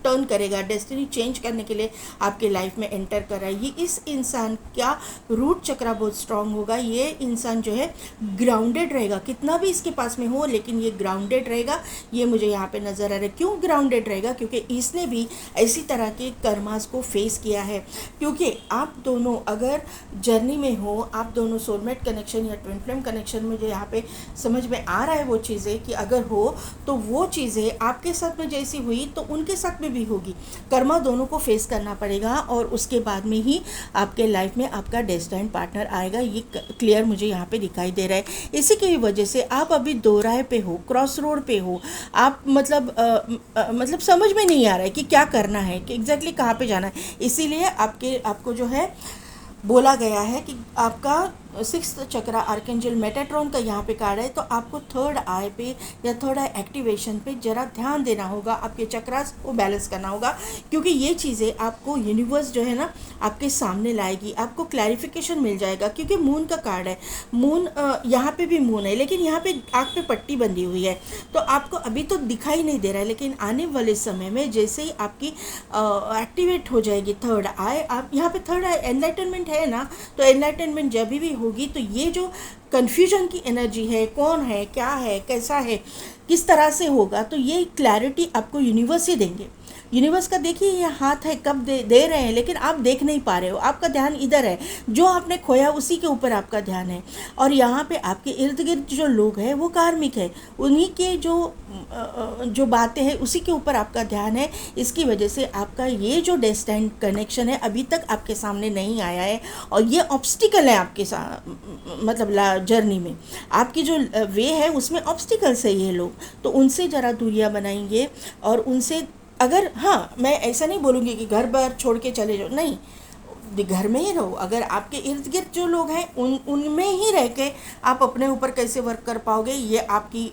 Speaker 1: टर्न करेगा, डेस्टिनी चेंज करने के लिए आपके लाइफ में एंटर कर रहा है। ये इस इंसान का रूट चक्रा बहुत स्ट्रांग होगा, ये इंसान जो है ग्राउंडेड रहेगा, कितना भी इसके पास में हो लेकिन ये ग्राउंडेड रहेगा, ये मुझे यहाँ पे नज़र आ रहा है। क्यों ग्राउंडेड रहेगा? क्योंकि इसने भी ऐसी तरह के कर्मास को फेस किया है। क्योंकि आप दोनों अगर जर्नी में हो, आप दोनों सोलमेट कनेक्शन या ट्विन फ्लेम कनेक्शन, मुझे यहाँ पे समझ में आ रहा है वो चीज़ें कि अगर हो तो वो चीज़ें आपके साथ में जैसी हुई तो उनके साथ में भी होगी। कर्मा दोनों को फेस करना पड़ेगा और उसके बाद में ही आपके लाइफ में आपका डेस्टाइन पार्टनर आएगा। ये क्लियर मुझे यहाँ पे दिखाई दे रहा है। इसी की वजह से आप अभी दो राह पे हो, क्रॉस रोड पे हो, आप मतलब समझ में नहीं आ रहा है कि क्या करना है, कि एग्जैक्टली कहाँ पे जाना है। इसीलिए आपको जो है बोला गया है कि आपका 6th चक्रा आर्केंजल मेटाट्रॉन का यहाँ पे कार्ड है। तो आपको थर्ड आई पे या थर्ड आई एक्टिवेशन पे ज़रा ध्यान देना होगा, आपके चक्रास को बैलेंस करना होगा, क्योंकि ये चीज़ें आपको यूनिवर्स जो है ना आपके सामने लाएगी, आपको क्लैरिफिकेशन मिल जाएगा। क्योंकि मून का कार्ड है, मून यहाँ पे भी मून है, लेकिन यहाँ पे आँख पे पट्टी बंधी हुई है, तो आपको अभी तो दिखाई नहीं दे रहा है, लेकिन आने वाले समय में जैसे ही आपकी एक्टिवेट हो जाएगी थर्ड आई, आप यहाँ पे थर्ड आई एनलाइटनमेंट है ना, तो एनलाइटनमेंट जब भी होगी तो ये जो कन्फ्यूजन की एनर्जी है, कौन है, क्या है, कैसा है, किस तरह से होगा, तो ये क्लैरिटी आपको यूनिवर्स ही देंगे। यूनिवर्स का देखिए ये हाथ है, कब दे रहे हैं, लेकिन आप देख नहीं पा रहे हो, आपका ध्यान इधर है, जो आपने खोया उसी के ऊपर आपका ध्यान है। और यहाँ पे आपके इर्द गिर्द जो लोग हैं वो कार्मिक है, उन्हीं के जो बातें हैं उसी के ऊपर आपका ध्यान है। इसकी वजह से आपका ये जो डेस्टाइन कनेक्शन है अभी तक आपके सामने नहीं आया है, और ये ऑब्स्टिकल है आपके साथ, मतलब जर्नी में आपकी जो वे है उसमें ऑब्स्टिकल्स है ये लोग, तो उनसे ज़रा दूरियाँ बनाएंगे। और उनसे अगर, हाँ, मैं ऐसा नहीं बोलूँगी कि घर बार छोड़ के चले जाओ, नहीं, घर में ही रहो। अगर आपके इर्द गिर्द जो लोग हैं उनमें ही रह के आप अपने ऊपर कैसे वर्क कर पाओगे, ये आपकी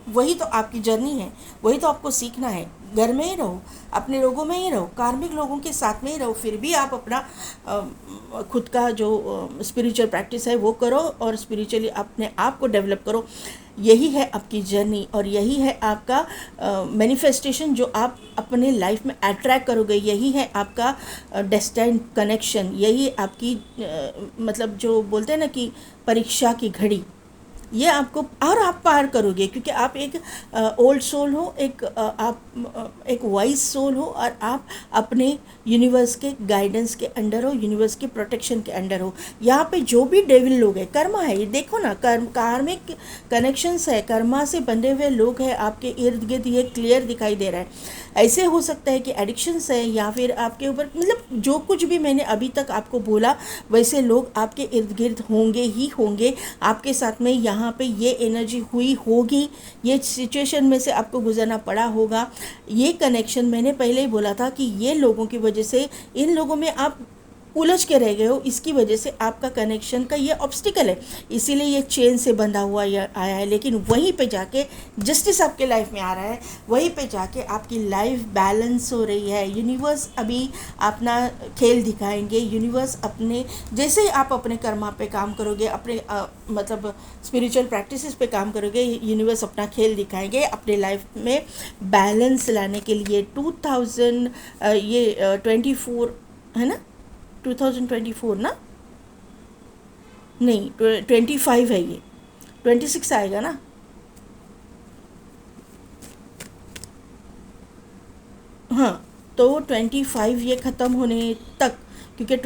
Speaker 1: वही तो आपकी जर्नी है, वही तो आपको सीखना है। घर में ही रहो, अपने लोगों में ही रहो, कार्मिक लोगों के साथ में ही रहो, फिर भी आप अपना खुद का जो स्पिरिचुअल प्रैक्टिस है वो करो और स्पिरिचुअली अपने आप को डेवलप करो। यही है आपकी जर्नी और यही है आपका मैनिफेस्टेशन जो आप अपने लाइफ में अट्रैक्ट करोगे। यही है आपका डेस्टाइन कनेक्शन, यही आपकी मतलब जो बोलते हैं ना कि परीक्षा की घड़ी, ये आपको, और आप पार करोगे, क्योंकि आप एक ओल्ड सोल हो, एक वाइज सोल हो, और आप अपने यूनिवर्स के गाइडेंस के अंडर हो, यूनिवर्स के प्रोटेक्शन के अंडर हो। यहाँ पे जो भी डेविल लोग हैं, कर्मा है ये, देखो ना, कार्मिक कनेक्शंस है, कर्मा से बंधे हुए लोग हैं आपके इर्द गिर्द, ये क्लियर दिखाई दे रहा है। ऐसे हो सकता है कि एडिक्शंस है, या फिर आपके ऊपर, मतलब जो कुछ भी मैंने अभी तक आपको बोला, वैसे लोग आपके इर्द गिर्द होंगे ही होंगे। आपके साथ में यहाँ पे ये एनर्जी हुई होगी, ये सिचुएशन में से आपको गुजरना पड़ा होगा। ये कनेक्शन मैंने पहले ही बोला था कि ये लोगों की वजह से, इन लोगों में आप उलझ के रह गए हो, इसकी वजह से आपका कनेक्शन का ये ऑब्स्टिकल है, इसीलिए ये चेन से बंधा हुआ आया है। लेकिन वहीं पे जाके जस्टिस आपके लाइफ में आ रहा है, वहीं पे जाके आपकी लाइफ बैलेंस हो रही है। यूनिवर्स अभी अपना खेल दिखाएंगे। यूनिवर्स अपने, जैसे ही आप अपने कर्मा पे काम करोगे, अपने मतलब स्पिरिचुअल प्रैक्टिसेस पे काम करोगे, यूनिवर्स अपना खेल दिखाएंगे अपने लाइफ में बैलेंस लाने के लिए। 24 है ना, 2024 ना, नहीं 25 है, ये 26 आएगा ना। हाँ, तो 25 ये ख़त्म होने तक, क्योंकि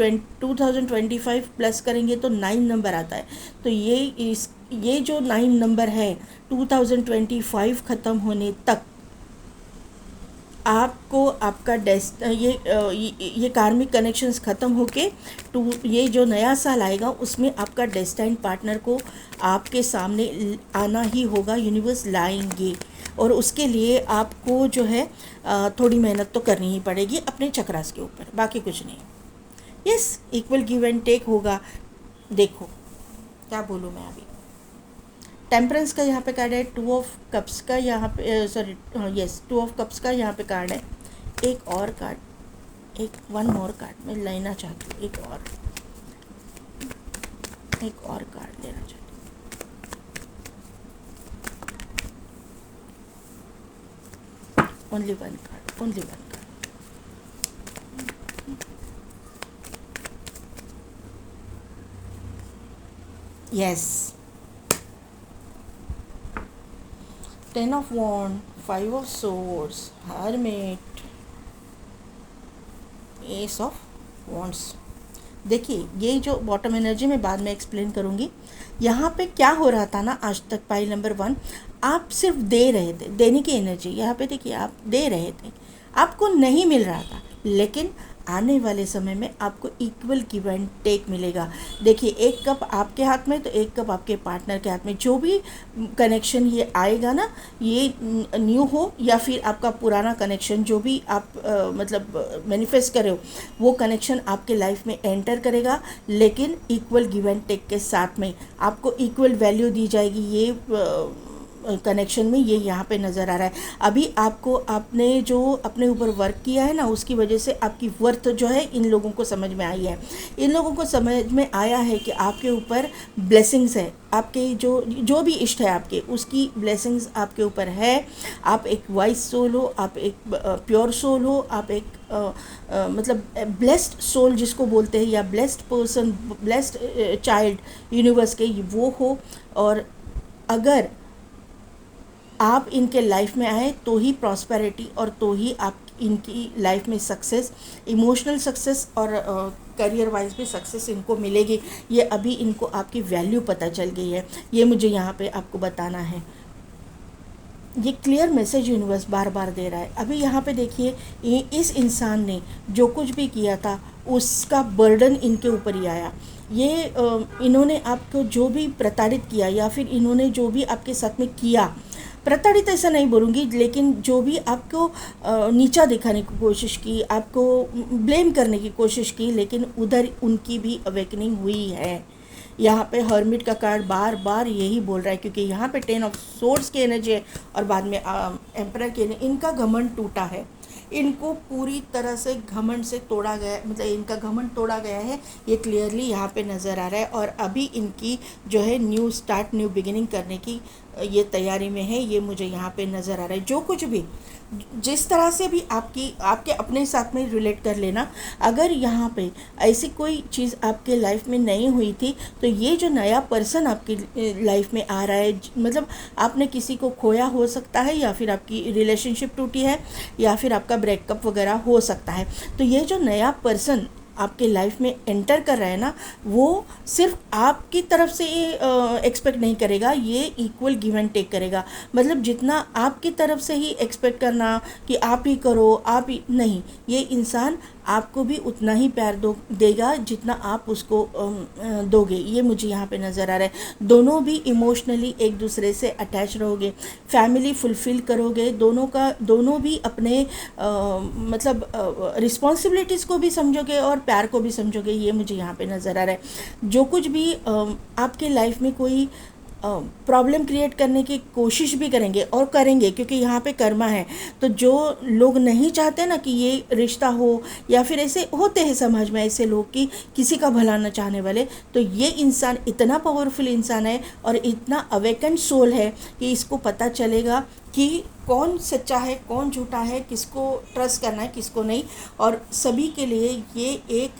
Speaker 1: 2025 प्लस करेंगे तो 9 नंबर आता है, तो ये जो 9 नंबर है 2025 ख़त्म होने तक आपको आपका ये कार्मिक कनेक्शंस ख़त्म होके ये जो नया साल आएगा उसमें आपका डेस्टाइन पार्टनर को आपके सामने आना ही होगा, यूनिवर्स लाएंगे। और उसके लिए आपको जो है थोड़ी मेहनत तो करनी ही पड़ेगी अपने चक्रास के ऊपर, बाकी कुछ नहीं। Yes, equal give and take होगा। देखो क्या बोलूँ मैं अभी, टेम्परेंस का यहाँ पे कार्ड है, 2 ऑफ कप्स का यहाँ पे, सॉरी यस, 2 ऑफ कप्स का यहाँ पे कार्ड है। एक और कार्ड, वन मोर कार्ड मैं लेना चाहती हूँ, एक और कार्ड लेना चाहती हूँ। Only one card. Yes, 10 of wand, 5 of swords, hermit, ace of wands. देखिए, ये जो बॉटम एनर्जी मैं बाद में एक्सप्लेन करूँगी। यहाँ पे क्या हो रहा था ना, आज तक पाइल नंबर 1, आप सिर्फ दे रहे थे, देने की एनर्जी यहाँ पे देखिए, आप दे रहे थे, आपको नहीं मिल रहा था, लेकिन आने वाले समय में आपको इक्वल गिव एंड टेक मिलेगा। देखिए, एक कप आपके हाथ में तो एक कप आपके पार्टनर के हाथ में। जो भी कनेक्शन ये आएगा ना, ये न्यू हो या फिर आपका पुराना कनेक्शन, जो भी आप मतलब मैनिफेस्ट कर रहे हो, वो कनेक्शन आपके लाइफ में एंटर करेगा, लेकिन इक्वल गिव एंड टेक के साथ में आपको इक्वल वैल्यू दी जाएगी। ये कनेक्शन में ये यहाँ पे नज़र आ रहा है। अभी आपको आपने जो अपने ऊपर वर्क किया है ना, उसकी वजह से आपकी वर्थ जो है इन लोगों को समझ में आई है। इन लोगों को समझ में आया है कि आपके ऊपर ब्लेसिंग्स है, आपके जो भी इष्ट है आपके, उसकी ब्लेसिंग्स आपके ऊपर है। आप एक वाइस सोल हो, आप एक प्योर सोल हो, आप एक मतलब ब्लेस्ड सोल जिसको बोलते हैं, या blessed person, blessed child universe के, वो हो। और अगर आप इनके लाइफ में आए तो ही प्रॉस्पेरिटी, और तो ही आप इनकी लाइफ में सक्सेस, इमोशनल सक्सेस और करियर वाइज भी सक्सेस इनको मिलेगी। ये अभी इनको आपकी वैल्यू पता चल गई है, ये मुझे यहाँ पे आपको बताना है। ये क्लियर मैसेज यूनिवर्स बार बार दे रहा है। अभी यहाँ पे देखिए, इस इंसान ने जो कुछ भी किया था उसका बर्डन इनके ऊपर ही आया। ये इन्होंने आपको जो भी प्रताड़ित किया, या फिर इन्होंने जो भी आपके साथ में किया, प्रताड़ित ऐसा नहीं बोलूँगी, लेकिन जो भी आपको नीचा दिखाने की कोशिश की, आपको ब्लेम करने की कोशिश की, लेकिन उधर उनकी भी अवेकनिंग हुई है। यहाँ पे हर्मिट का कार्ड बार बार यही बोल रहा है, क्योंकि यहाँ पे 10 ऑफ सोर्ड्स की एनर्जी है और बाद में एम्परर की एनर्जी। इनका घमंड टूटा है, इनको पूरी तरह से घमंड से तोड़ा गया, मतलब इनका घमंड तोड़ा गया है, ये क्लियरली यहाँ पे नज़र आ रहा है। और अभी इनकी जो है न्यू स्टार्ट, न्यू बिगिनिंग करने की ये तैयारी में है, ये मुझे यहाँ पे नज़र आ रहा है। जो कुछ भी जिस तरह से भी आपके अपने साथ में रिलेट कर लेना। अगर यहाँ पे ऐसी कोई चीज़ आपके लाइफ में नहीं हुई थी, तो ये जो नया पर्सन आपकी लाइफ में आ रहा है, मतलब आपने किसी को खोया हो सकता है, या फिर आपकी रिलेशनशिप टूटी है, या फिर आपका ब्रेकअप वगैरह हो सकता है। तो ये जो नया पर्सन आपके लाइफ में एंटर कर रहा है ना, वो सिर्फ आपकी तरफ से एक्सपेक्ट नहीं करेगा, ये इक्वल गिव एंड टेक करेगा। मतलब जितना आपकी तरफ से ही एक्सपेक्ट करना कि आप ही करो, आप ही नहीं, ये इंसान आपको भी उतना ही प्यार देगा जितना आप उसको दोगे। ये मुझे यहाँ पे नज़र आ रहा है। दोनों भी इमोशनली एक दूसरे से अटैच रहोगे, फैमिली फुलफ़िल करोगे, दोनों भी अपने मतलब रिस्पॉन्सिबिलिटीज़ को भी समझोगे और प्यार को भी समझोगे। ये मुझे यहाँ पे नज़र आ रहा है। जो कुछ भी आपके लाइफ में कोई प्रॉब्लम क्रिएट करने की कोशिश भी करेंगे और करेंगे, क्योंकि यहाँ पे कर्मा है। तो जो लोग नहीं चाहते ना कि ये रिश्ता हो, या फिर ऐसे होते हैं समाज में ऐसे लोग कि किसी का भला न चाहने वाले, तो ये इंसान इतना पावरफुल इंसान है और इतना अवेकन सोल है कि इसको पता चलेगा कि कौन सच्चा है, कौन झूठा है, किसको ट्रस्ट करना है, किसको नहीं। और सभी के लिए ये एक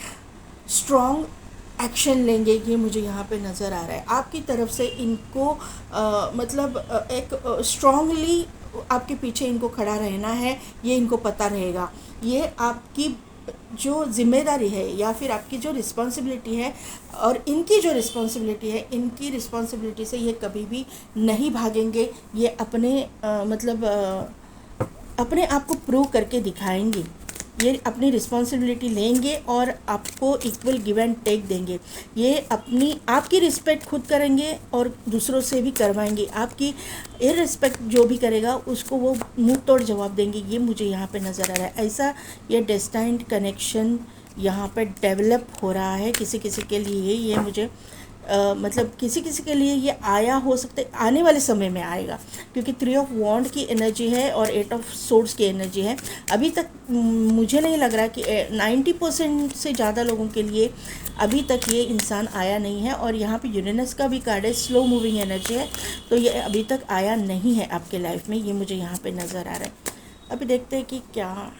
Speaker 1: स्ट्रॉन्ग एक्शन लेंगे, ये मुझे यहाँ पे नज़र आ रहा है। आपकी तरफ से इनको मतलब एक स्ट्रॉन्गली आपके पीछे इनको खड़ा रहना है, ये इनको पता रहेगा। ये आपकी जो जिम्मेदारी है या फिर आपकी जो रिस्पॉन्सिबिलिटी है, और इनकी जो रिस्पॉन्सिबिलिटी है, इनकी रिस्पॉन्सिबिलिटी से ये कभी भी नहीं भागेंगे। ये अपने आप को प्रूव करके दिखाएंगे। ये अपनी रिस्पॉन्सिबिलिटी लेंगे और आपको इक्वल गिव एंड टेक देंगे। ये आपकी रिस्पेक्ट खुद करेंगे और दूसरों से भी करवाएंगे। आपकी इररिस्पेक्ट जो भी करेगा उसको वो मुंह तोड़ जवाब देंगे। ये मुझे यहाँ पे नज़र आ रहा है। ऐसा ये डेस्टाइन्ड कनेक्शन यहाँ पे डेवलप हो रहा है किसी किसी के लिए। ये मुझे मतलब किसी किसी के लिए ये आया हो सकता है, आने वाले समय में आएगा, क्योंकि 3 ऑफ वॉन्ड की एनर्जी है और 8 ऑफ सोर्ड्स की एनर्जी है। अभी तक मुझे नहीं लग रहा कि 90% से ज़्यादा लोगों के लिए अभी तक ये इंसान आया नहीं है। और यहाँ पे यूरेनस का भी कार्ड है, स्लो मूविंग एनर्जी है, तो ये अभी तक आया नहीं है आपके लाइफ में। ये मुझे यहाँ पे नज़र आ रहा है। अभी देखते हैं कि क्या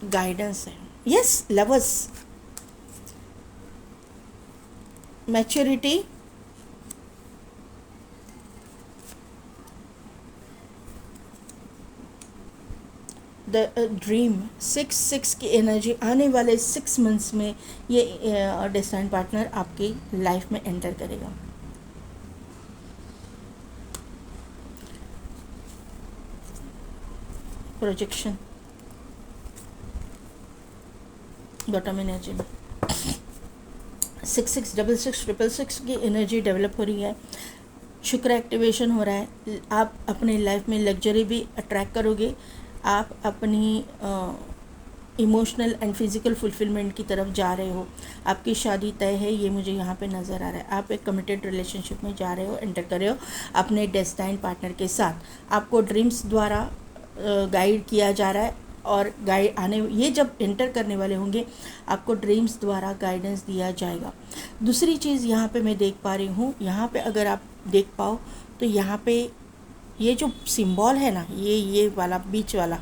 Speaker 1: गाइडेंस है। Yes, lovers, maturity, the dream, 6 की एनर्जी। आने वाले 6 मंथ्स में ये डेस्टाइन पार्टनर आपकी लाइफ में एंटर करेगा। प्रोजेक्शन बॉटम एनर्जी में 6666 की एनर्जी डेवलप हो रही है। शुक्र एक्टिवेशन हो रहा है। आप अपने लाइफ में लग्जरी भी अट्रैक्ट करोगे। आप अपनी इमोशनल एंड फिज़िकल फुलफिलमेंट की तरफ जा रहे हो। आपकी शादी तय है, ये मुझे यहाँ पे नज़र आ रहा है। आप एक कमिटेड रिलेशनशिप में जा रहे हो, एंटर कर रहे हो अपने डेस्टाइन पार्टनर के साथ। आपको ड्रीम्स द्वारा गाइड किया जा रहा है, और ये जब एंटर करने वाले होंगे आपको ड्रीम्स द्वारा गाइडेंस दिया जाएगा। दूसरी चीज़ यहाँ पे मैं देख पा रही हूँ, यहाँ पे अगर आप देख पाओ तो यहाँ पे ये जो सिंबल है ना, ये वाला बीच वाला,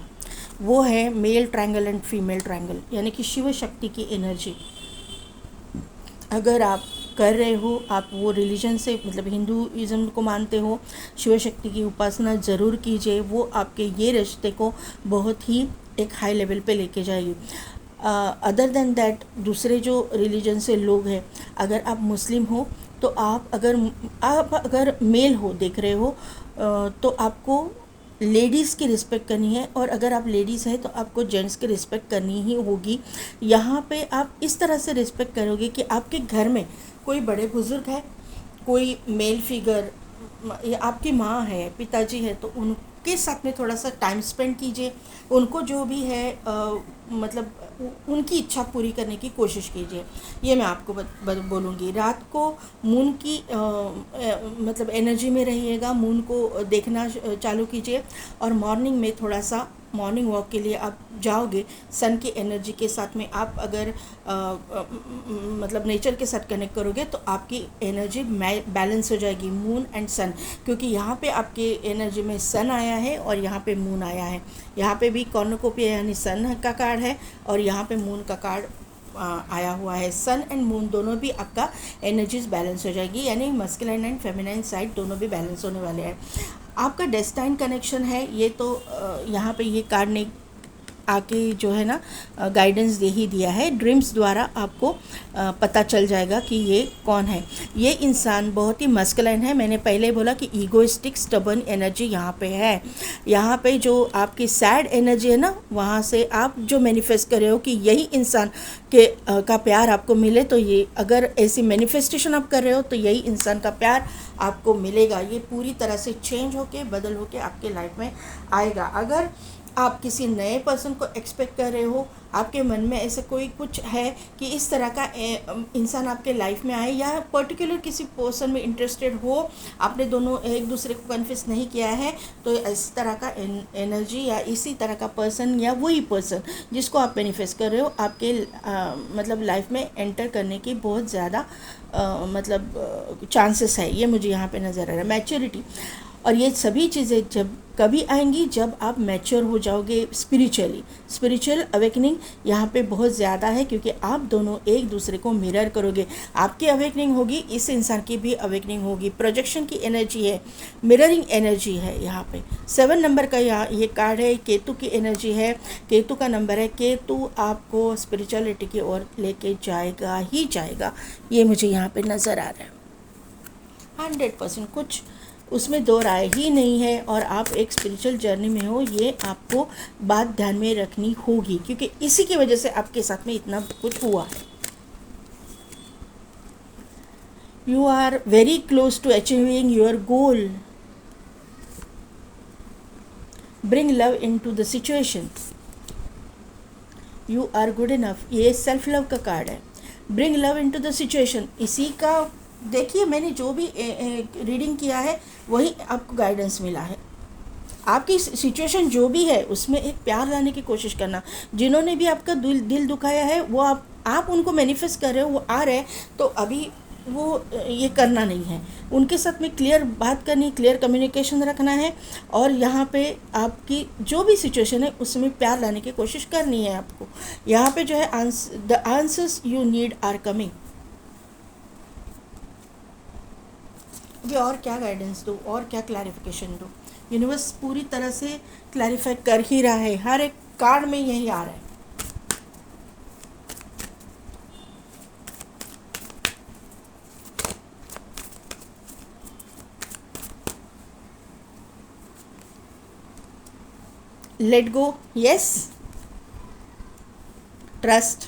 Speaker 1: वो है male triangle and female triangle, यानी कि शिव शक्ति की एनर्जी। अगर आप कर रहे हो, आप वो रिलीजन से मतलब हिंदुइज़्म को मानते हो, शिव शक्ति की उपासना ज़रूर कीजिए। वो आपके ये रिश्ते को बहुत ही एक हाई लेवल पे लेके जाएगी। अदर देन दैट, दूसरे जो रिलीजन से लोग हैं, अगर आप मुस्लिम हो तो आप अगर मेल हो देख रहे हो तो आपको लेडीज़ की रिस्पेक्ट करनी है, और अगर आप लेडीज़ हैं तो आपको जेंट्स की रिस्पेक्ट करनी ही होगी। यहाँ पे आप इस तरह से रिस्पेक्ट करोगे कि आपके घर में कोई बड़े बुज़ुर्ग है, कोई मेल फिगर, या आपकी माँ है, पिताजी है, तो उनके साथ में थोड़ा सा टाइम स्पेंड कीजिए। उनको जो भी है मतलब उनकी इच्छा पूरी करने की कोशिश कीजिए। ये मैं आपको बोलूँगी। रात को मून की मतलब एनर्जी में रहिएगा, मून को देखना चालू कीजिए, और मॉर्निंग में थोड़ा सा मॉर्निंग वॉक के लिए आप जाओगे सन की एनर्जी के साथ में। आप अगर मतलब नेचर के साथ कनेक्ट करोगे तो आपकी एनर्जी बैलेंस हो जाएगी, मून एंड सन, क्योंकि यहाँ पे आपके एनर्जी में सन आया है और यहाँ पे मून आया है। यहाँ पे भी कॉर्नुकोपिया यानी सन का कार्ड है और यहाँ पे मून का कार्ड आया हुआ है। सन एंड मून दोनों भी आपका एनर्जीज बैलेंस हो जाएगी, यानी मस्कुलाइन एंड फेमिनाइन साइड दोनों भी बैलेंस होने वाले हैं। आपका डेस्टाइन कनेक्शन है, ये तो यहाँ पे ये कार्ड ने आके जो है ना गाइडेंस दे ही दिया है। ड्रीम्स द्वारा आपको पता चल जाएगा कि ये कौन है। ये इंसान बहुत ही मस्कुलाइन है। मैंने पहले बोला कि ईगोइस्टिक स्टबर्न एनर्जी यहाँ पे है। यहाँ पे जो आपकी सैड एनर्जी है ना, वहाँ से आप जो मैनिफेस्ट कर रहे हो कि यही इंसान के का प्यार आपको मिले, तो ये अगर ऐसी मैनिफेस्टेशन आप कर रहे हो तो यही इंसान का प्यार आपको मिलेगा। ये पूरी तरह से चेंज होके बदल होके आपके लाइफ में आएगा। अगर आप किसी नए पर्सन को एक्सपेक्ट कर रहे हो, आपके मन में ऐसे कोई कुछ है कि इस तरह का इंसान आपके लाइफ में आए, या पर्टिकुलर किसी पर्सन में इंटरेस्टेड हो, आपने दोनों एक दूसरे को कन्फेस नहीं किया है, तो इस तरह का एनर्जी या इसी तरह का पर्सन या वही पर्सन जिसको आप मैनिफेस्ट कर रहे हो आपके मतलब लाइफ में एंटर करने की बहुत ज़्यादा मतलब चांसेस है। ये मुझे यहाँ पे नज़र आ रहा है। मैच्योरिटी, और ये सभी चीज़ें जब कभी आएंगी जब आप मैच्योर हो जाओगे स्पिरिचुअली। स्पिरिचुअल अवेकनिंग यहाँ पे बहुत ज़्यादा है, क्योंकि आप दोनों एक दूसरे को मिरर करोगे। आपकी अवेकनिंग होगी, इस इंसान की भी अवेकनिंग होगी। प्रोजेक्शन की एनर्जी है, मिररिंग एनर्जी है। यहाँ पे 7 नंबर का यहाँ ये कार्ड है, केतु की एनर्जी है, केतु का नंबर है। केतु आपको स्पिरिचुअलिटी की ओर लेके जाएगा ही जाएगा, ये मुझे यहाँ पे नज़र आ रहा है 100%। कुछ उसमें दो राय ही नहीं है, और आप एक स्पिरिचुअल जर्नी में हो, ये आपको बात ध्यान में रखनी होगी, क्योंकि इसी की वजह से आपके साथ में इतना कुछ हुआ है। You are very close to achieving your goal. Bring love into the situation. You are good enough, ये सेल्फ लव का कार्ड है। Bring love into the situation, इसी का देखिए मैंने जो भी रीडिंग किया है वही आपको गाइडेंस मिला है। आपकी सिचुएशन जो भी है उसमें एक प्यार लाने की कोशिश करना। जिन्होंने भी आपका दिल दुखाया है वो आप उनको मैनिफेस्ट कर रहे हो, वो आ रहे हैं, तो अभी वो ये करना नहीं है। उनके साथ में क्लियर बात करनी, क्लियर कम्युनिकेशन रखना है, और यहाँ पे आपकी जो भी सिचुएशन है उसमें प्यार लाने की कोशिश करनी है आपको। यहाँ पे जो है the answers you need are coming. अभी और क्या गाइडेंस दूँ, और क्या क्लैरिफिकेशन दूँ? यूनिवर्स पूरी तरह से क्लैरिफाई कर ही रहा है, हर एक कार्ड में यही आ रहा है। Let go, yes, trust,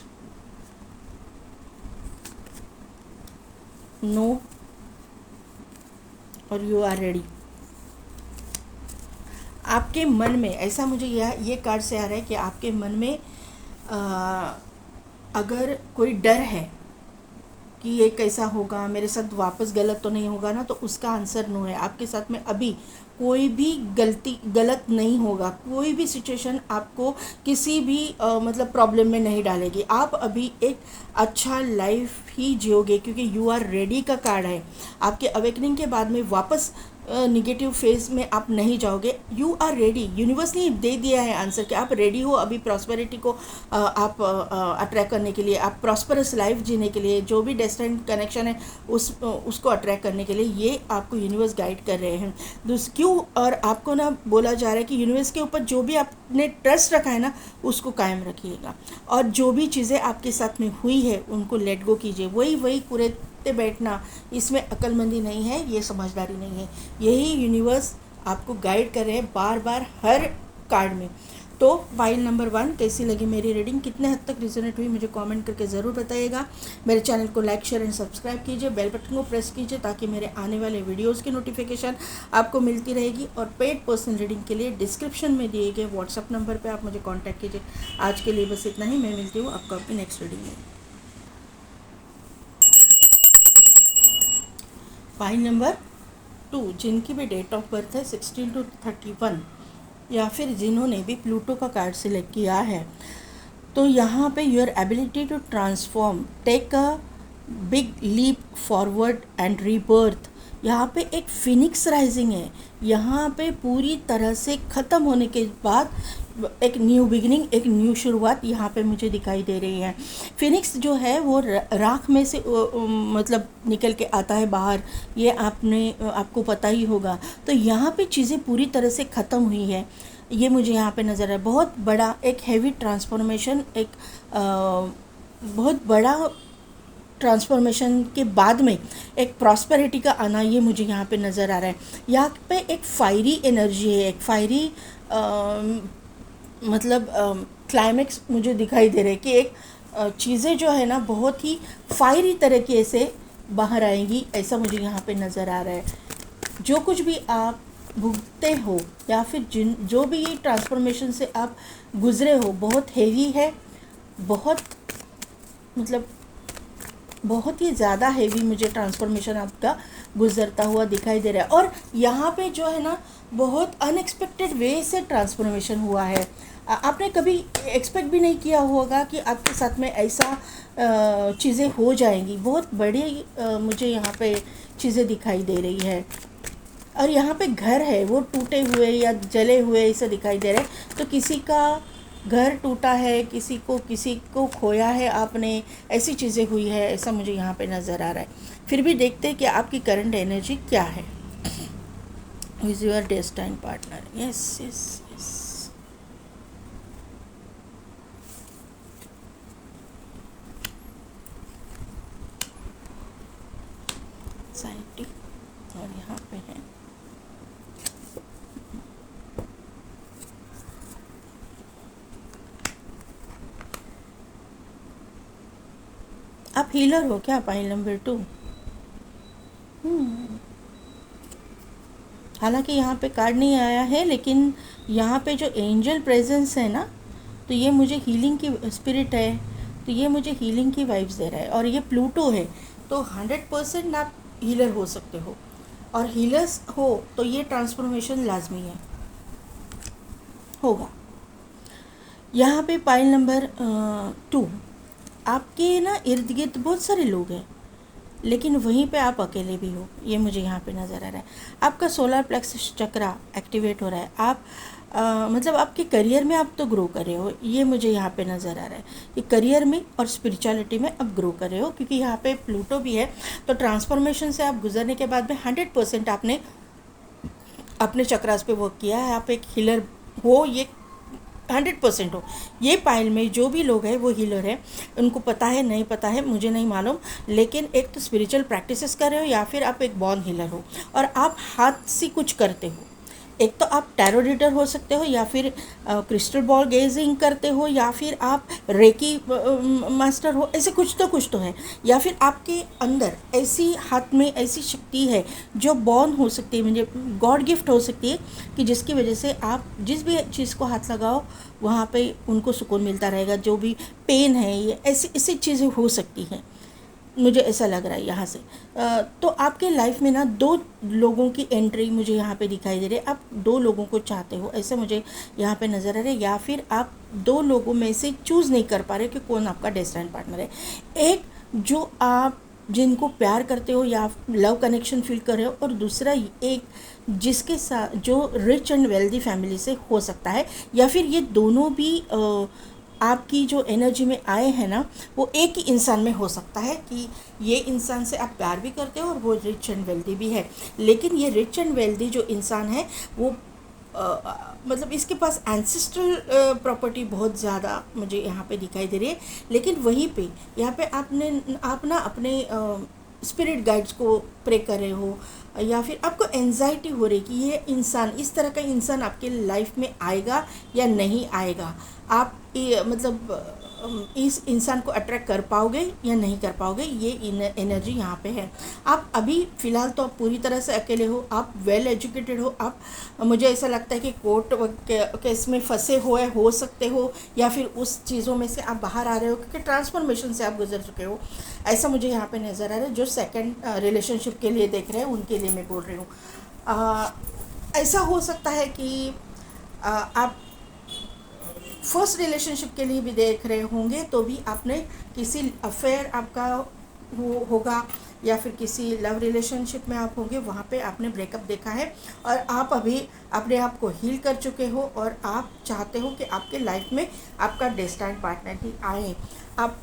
Speaker 1: no, और यू आर रेडी। आपके मन में ऐसा मुझे ये कार्ड से आ रहा है कि आपके मन में अगर कोई डर है कि ये कैसा होगा, मेरे साथ वापस गलत तो नहीं होगा ना, तो उसका आंसर नो है। आपके साथ में अभी कोई भी गलत नहीं होगा। कोई भी सिचुएशन आपको किसी भी मतलब प्रॉब्लम में नहीं डालेगी। आप अभी एक अच्छा लाइफ ही जियोगे, क्योंकि यू आर रेडी का कार्ड है। आपके अवेकनिंग के बाद में वापस निगेटिव फेज में आप नहीं जाओगे। You are ready. यूनिवर्स ने दे दिया है आंसर कि आप रेडी हो अभी प्रॉस्पेरिटी को आप अट्रैक्ट करने के लिए, आप प्रॉस्परस लाइफ जीने के लिए, जो भी डेस्टिनी कनेक्शन है उसको अट्रैक्ट करने के लिए ये आपको यूनिवर्स गाइड कर रहे हैं। क्यों? और आपको ना बोला जा रहा है कि यूनिवर्स के ऊपर जो भी आपने ट्रस्ट रखा है ना उसको कायम रखिएगा, और जो भी चीज़ें आपके साथ में हुई है उनको लेट गो कीजिए। वही पूरे बैठना, इसमें अक्लमंदी नहीं है, ये समझदारी नहीं है। यही यूनिवर्स आपको गाइड कर रहे हैं बार बार हर कार्ड में। तो फाइल नंबर 1 कैसी लगी मेरी रीडिंग, कितने हद तक रिजोनेट हुई, मुझे कमेंट करके ज़रूर बताइएगा। मेरे चैनल को लाइक शेयर एंड सब्सक्राइब कीजिए, बेल बटन को प्रेस कीजिए ताकि मेरे आने वाले वीडियोस की नोटिफिकेशन आपको मिलती रहेगी। और पेड पर्सनल रीडिंग के लिए डिस्क्रिप्शन में दिए गए व्हाट्सअप नंबर पर आप मुझे कॉन्टैक्ट कीजिए। आज के लिए बस इतना ही, मैं मिलती हूँ आपको अपनी नेक्स्ट रीडिंग में। फाइल नंबर 2, जिनकी भी डेट ऑफ बर्थ है 16 to 31 या फिर जिन्होंने भी प्लूटो का कार्ड सिलेक्ट किया है, तो यहाँ पे your ability to transform, take a big leap forward and rebirth. यहाँ पे एक फिनिक्स राइजिंग है, यहाँ पे पूरी तरह से ख़त्म होने के बाद एक न्यू बिगिनिंग, एक न्यू शुरुआत यहाँ पे मुझे दिखाई दे रही है। फिनिक्स जो है वो राख में से मतलब निकल के आता है बाहर, ये आपको पता ही होगा। तो यहाँ पे चीज़ें पूरी तरह से ख़त्म हुई है, ये मुझे यहाँ पे नज़र है। बहुत बड़ा एक हैवी ट्रांसफॉर्मेशन, एक बहुत बड़ा ट्रांसफॉर्मेशन के बाद में एक प्रॉस्पेरिटी का आना, ये मुझे यहाँ पे नज़र आ रहा है। यहाँ पे एक फायरी एनर्जी है, एक फायरी मतलब क्लाइमेक्स मुझे दिखाई दे रहा है कि एक चीज़ें जो है ना बहुत ही फायरी तरीके से बाहर आएंगी, ऐसा मुझे यहाँ पे नज़र आ रहा है। जो कुछ भी आप भुगते हो या फिर जो भी ट्रांसफॉर्मेशन से आप गुज़रे हो, बहुत हेवी है, बहुत मतलब बहुत ही ज़्यादा हेवी मुझे ट्रांसफॉर्मेशन आपका गुजरता हुआ दिखाई दे रहा है। और यहाँ पे जो है ना बहुत अनएक्सपेक्टेड वे से ट्रांसफॉर्मेशन हुआ है। आपने कभी एक्सपेक्ट भी नहीं किया होगा कि आपके साथ में ऐसा चीज़ें हो जाएंगी। बहुत बड़ी मुझे यहाँ पे चीज़ें दिखाई दे रही है। और यहाँ पे घर है वो टूटे हुए या जले हुए ऐसा दिखाई दे रहा है। तो किसी का घर टूटा है, किसी को खोया है आपने, ऐसी चीज़ें हुई है, ऐसा मुझे यहाँ पे नज़र आ रहा है। फिर भी देखते हैं कि आपकी करंट एनर्जी क्या है। Is your destined partner? Yes yes yes. साइटी और यहाँ पे है आप हीलर हो क्या? Pile number 2। हालांकि यहाँ पे कार्ड नहीं आया है, लेकिन यहाँ पे जो एंजल प्रेजेंस है ना, तो ये मुझे हीलिंग की स्पिरिट है, तो ये मुझे हीलिंग की वाइब्स दे रहा है। और ये प्लूटो है, तो 100% आप हीलर हो सकते हो। और हीलर्स हो तो ये ट्रांसफॉर्मेशन लाजमी है, होगा। यहाँ पे पाइल नंबर 2, आपके ना इर्द गिर्द बहुत सारे लोग हैं, लेकिन वहीं पे आप अकेले भी हो, ये मुझे यहाँ पे नज़र आ रहा है। आपका सोलर प्लेक्सस चक्रा एक्टिवेट हो रहा है। आप मतलब आपके करियर में आप तो ग्रो कर रहे हो, ये मुझे यहाँ पे नज़र आ रहा है कि करियर में और स्पिरिचुअलिटी में आप ग्रो कर रहे हो, क्योंकि यहाँ पे प्लूटो भी है। तो ट्रांसफॉर्मेशन से आप गुजरने के बाद में 100% आपने अपने चक्रास पे वर्क किया है। आप एक हीलर हो, ये 100% हो। ये पाइल में जो भी लोग हैं वो हीलर है, उनको पता है नहीं पता है मुझे नहीं मालूम, लेकिन एक तो स्पिरिचुअल प्रैक्टिसेस कर रहे हो या फिर आप एक बॉर्न हीलर हो और आप हाथ से कुछ करते हो। एक तो आप टैरो रीडर हो सकते हो, या फिर क्रिस्टल बॉल गेजिंग करते हो, या फिर आप रेकी मास्टर हो, ऐसे कुछ तो है। या फिर आपके अंदर ऐसी हाथ में ऐसी शक्ति है जो बॉर्न हो सकती है, मुझे गॉड गिफ्ट हो सकती है, कि जिसकी वजह से आप जिस भी चीज़ को हाथ लगाओ वहाँ पे उनको सुकून मिलता रहेगा। जो भी पेन है, ये ऐसी चीज़ें हो सकती हैं, मुझे ऐसा लग रहा है यहाँ से। तो आपके लाइफ में ना 2 लोगों की एंट्री मुझे यहाँ पे दिखाई दे रही है। आप 2 लोगों को चाहते हो, ऐसे मुझे यहाँ पे नज़र आ रहा है। या फिर आप 2 लोगों में से चूज़ नहीं कर पा रहे कि कौन आपका डेस्टिनी पार्टनर है। एक जो आप जिनको प्यार करते हो या लव कनेक्शन फील कर रहे हो, और दूसरा एक जिसके साथ जो रिच एंड वेल्दी फैमिली से हो सकता है, या फिर ये दोनों भी आपकी जो एनर्जी में आए हैं ना, वो एक ही इंसान में हो सकता है कि ये इंसान से आप प्यार भी करते हो और वो रिच एंड वेल्दी भी है। लेकिन ये रिच एंड वेल्दी जो इंसान है वो मतलब इसके पास एंसेस्ट्रल प्रॉपर्टी बहुत ज़्यादा मुझे यहाँ पे दिखाई दे रही है। लेकिन वहीं पे यहाँ पे आप ना अपने स्पिरिट गाइड्स को प्रे कर रहे हो, या फिर आपको एंजाइटी हो रही कि ये इंसान, इस तरह का इंसान आपके लाइफ में आएगा या नहीं आएगा, आप मतलब इस इंसान को अट्रैक्ट कर पाओगे या नहीं कर पाओगे, ये एनर्जी यहाँ पे है। आप अभी फ़िलहाल तो आप पूरी तरह से अकेले हो, आप वेल एजुकेटेड हो, आप, मुझे ऐसा लगता है कि कोर्ट केस में फंसे हुए हो सकते हो, या फिर उस चीज़ों में से आप बाहर आ रहे हो क्योंकि ट्रांसफॉर्मेशन से आप गुजर चुके हो, ऐसा मुझे यहाँ पे नज़र आ रहा है। जो सेकंड रिलेशनशिप के लिए देख रहे हैं उनके लिए मैं बोल रही हूँ। ऐसा हो सकता है कि आप फर्स्ट रिलेशनशिप के लिए भी देख रहे होंगे तो भी आपने किसी अफेयर आपका होगा, या फिर किसी लव रिलेशनशिप में आप होंगे, वहाँ पे आपने ब्रेकअप देखा है और आप अभी अपने आप को हील कर चुके हो और आप चाहते हो कि आपके लाइफ में आपका डेस्टाइन्ड पार्टनर ही आए। आप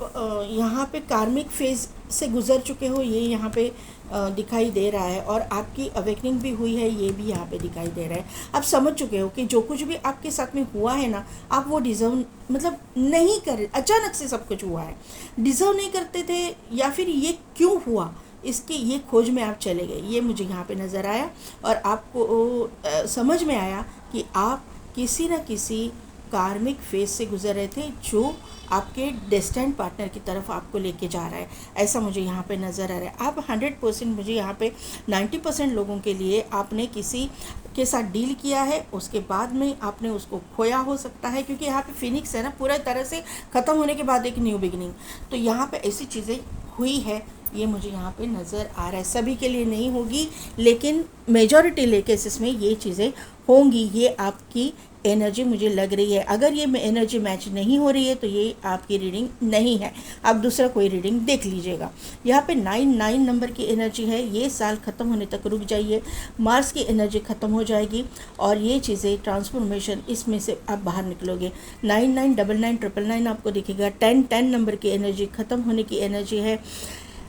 Speaker 1: यहाँ पे कार्मिक फेज से गुजर चुके हो, ये यहाँ पे दिखाई दे रहा है, और आपकी अवेकनिंग भी हुई है, ये भी यहाँ पे दिखाई दे रहा है। आप समझ चुके हो कि जो कुछ भी आपके साथ में हुआ है ना, आप वो डिज़र्व मतलब नहीं कर, अचानक से सब कुछ हुआ है, डिज़र्व नहीं करते थे, या फिर ये क्यों हुआ, इसकी ये खोज में आप चले गए, ये मुझे यहाँ पे नज़र आया। और आपको समझ में आया कि आप किसी न किसी कार्मिक फेज से गुजर रहे थे जो आपके डेस्टिन्ड पार्टनर की तरफ आपको लेके जा रहा है, ऐसा मुझे यहाँ पे नज़र आ रहा है। आप 100%, मुझे यहाँ पे 90% लोगों के लिए आपने किसी के साथ डील किया है, उसके बाद में आपने उसको खोया हो सकता है, क्योंकि यहाँ पे फिनिक्स है ना, पूरा तरह से ख़त्म होने के बाद एक न्यू बिगिनिंग, तो यहाँ पे ऐसी चीज़ें हुई है, ये मुझे यहाँ पे नज़र आ रहा है। सभी के लिए नहीं होगी, लेकिन मेजॉरिटी केसेस में ये चीज़ें होंगी, ये आपकी एनर्जी मुझे लग रही है। अगर ये एनर्जी मैच नहीं हो रही है तो ये आपकी रीडिंग नहीं है, आप दूसरा कोई रीडिंग देख लीजिएगा। यहाँ पे 9 नंबर की एनर्जी है, ये साल ख़त्म होने तक रुक जाइए, मार्स की एनर्जी ख़त्म हो जाएगी और ये चीज़ें ट्रांसफॉर्मेशन, इसमें से आप बाहर निकलोगे। 999999 आपको दिखेगा। 10 नंबर की एनर्जी ख़त्म होने की एनर्जी है,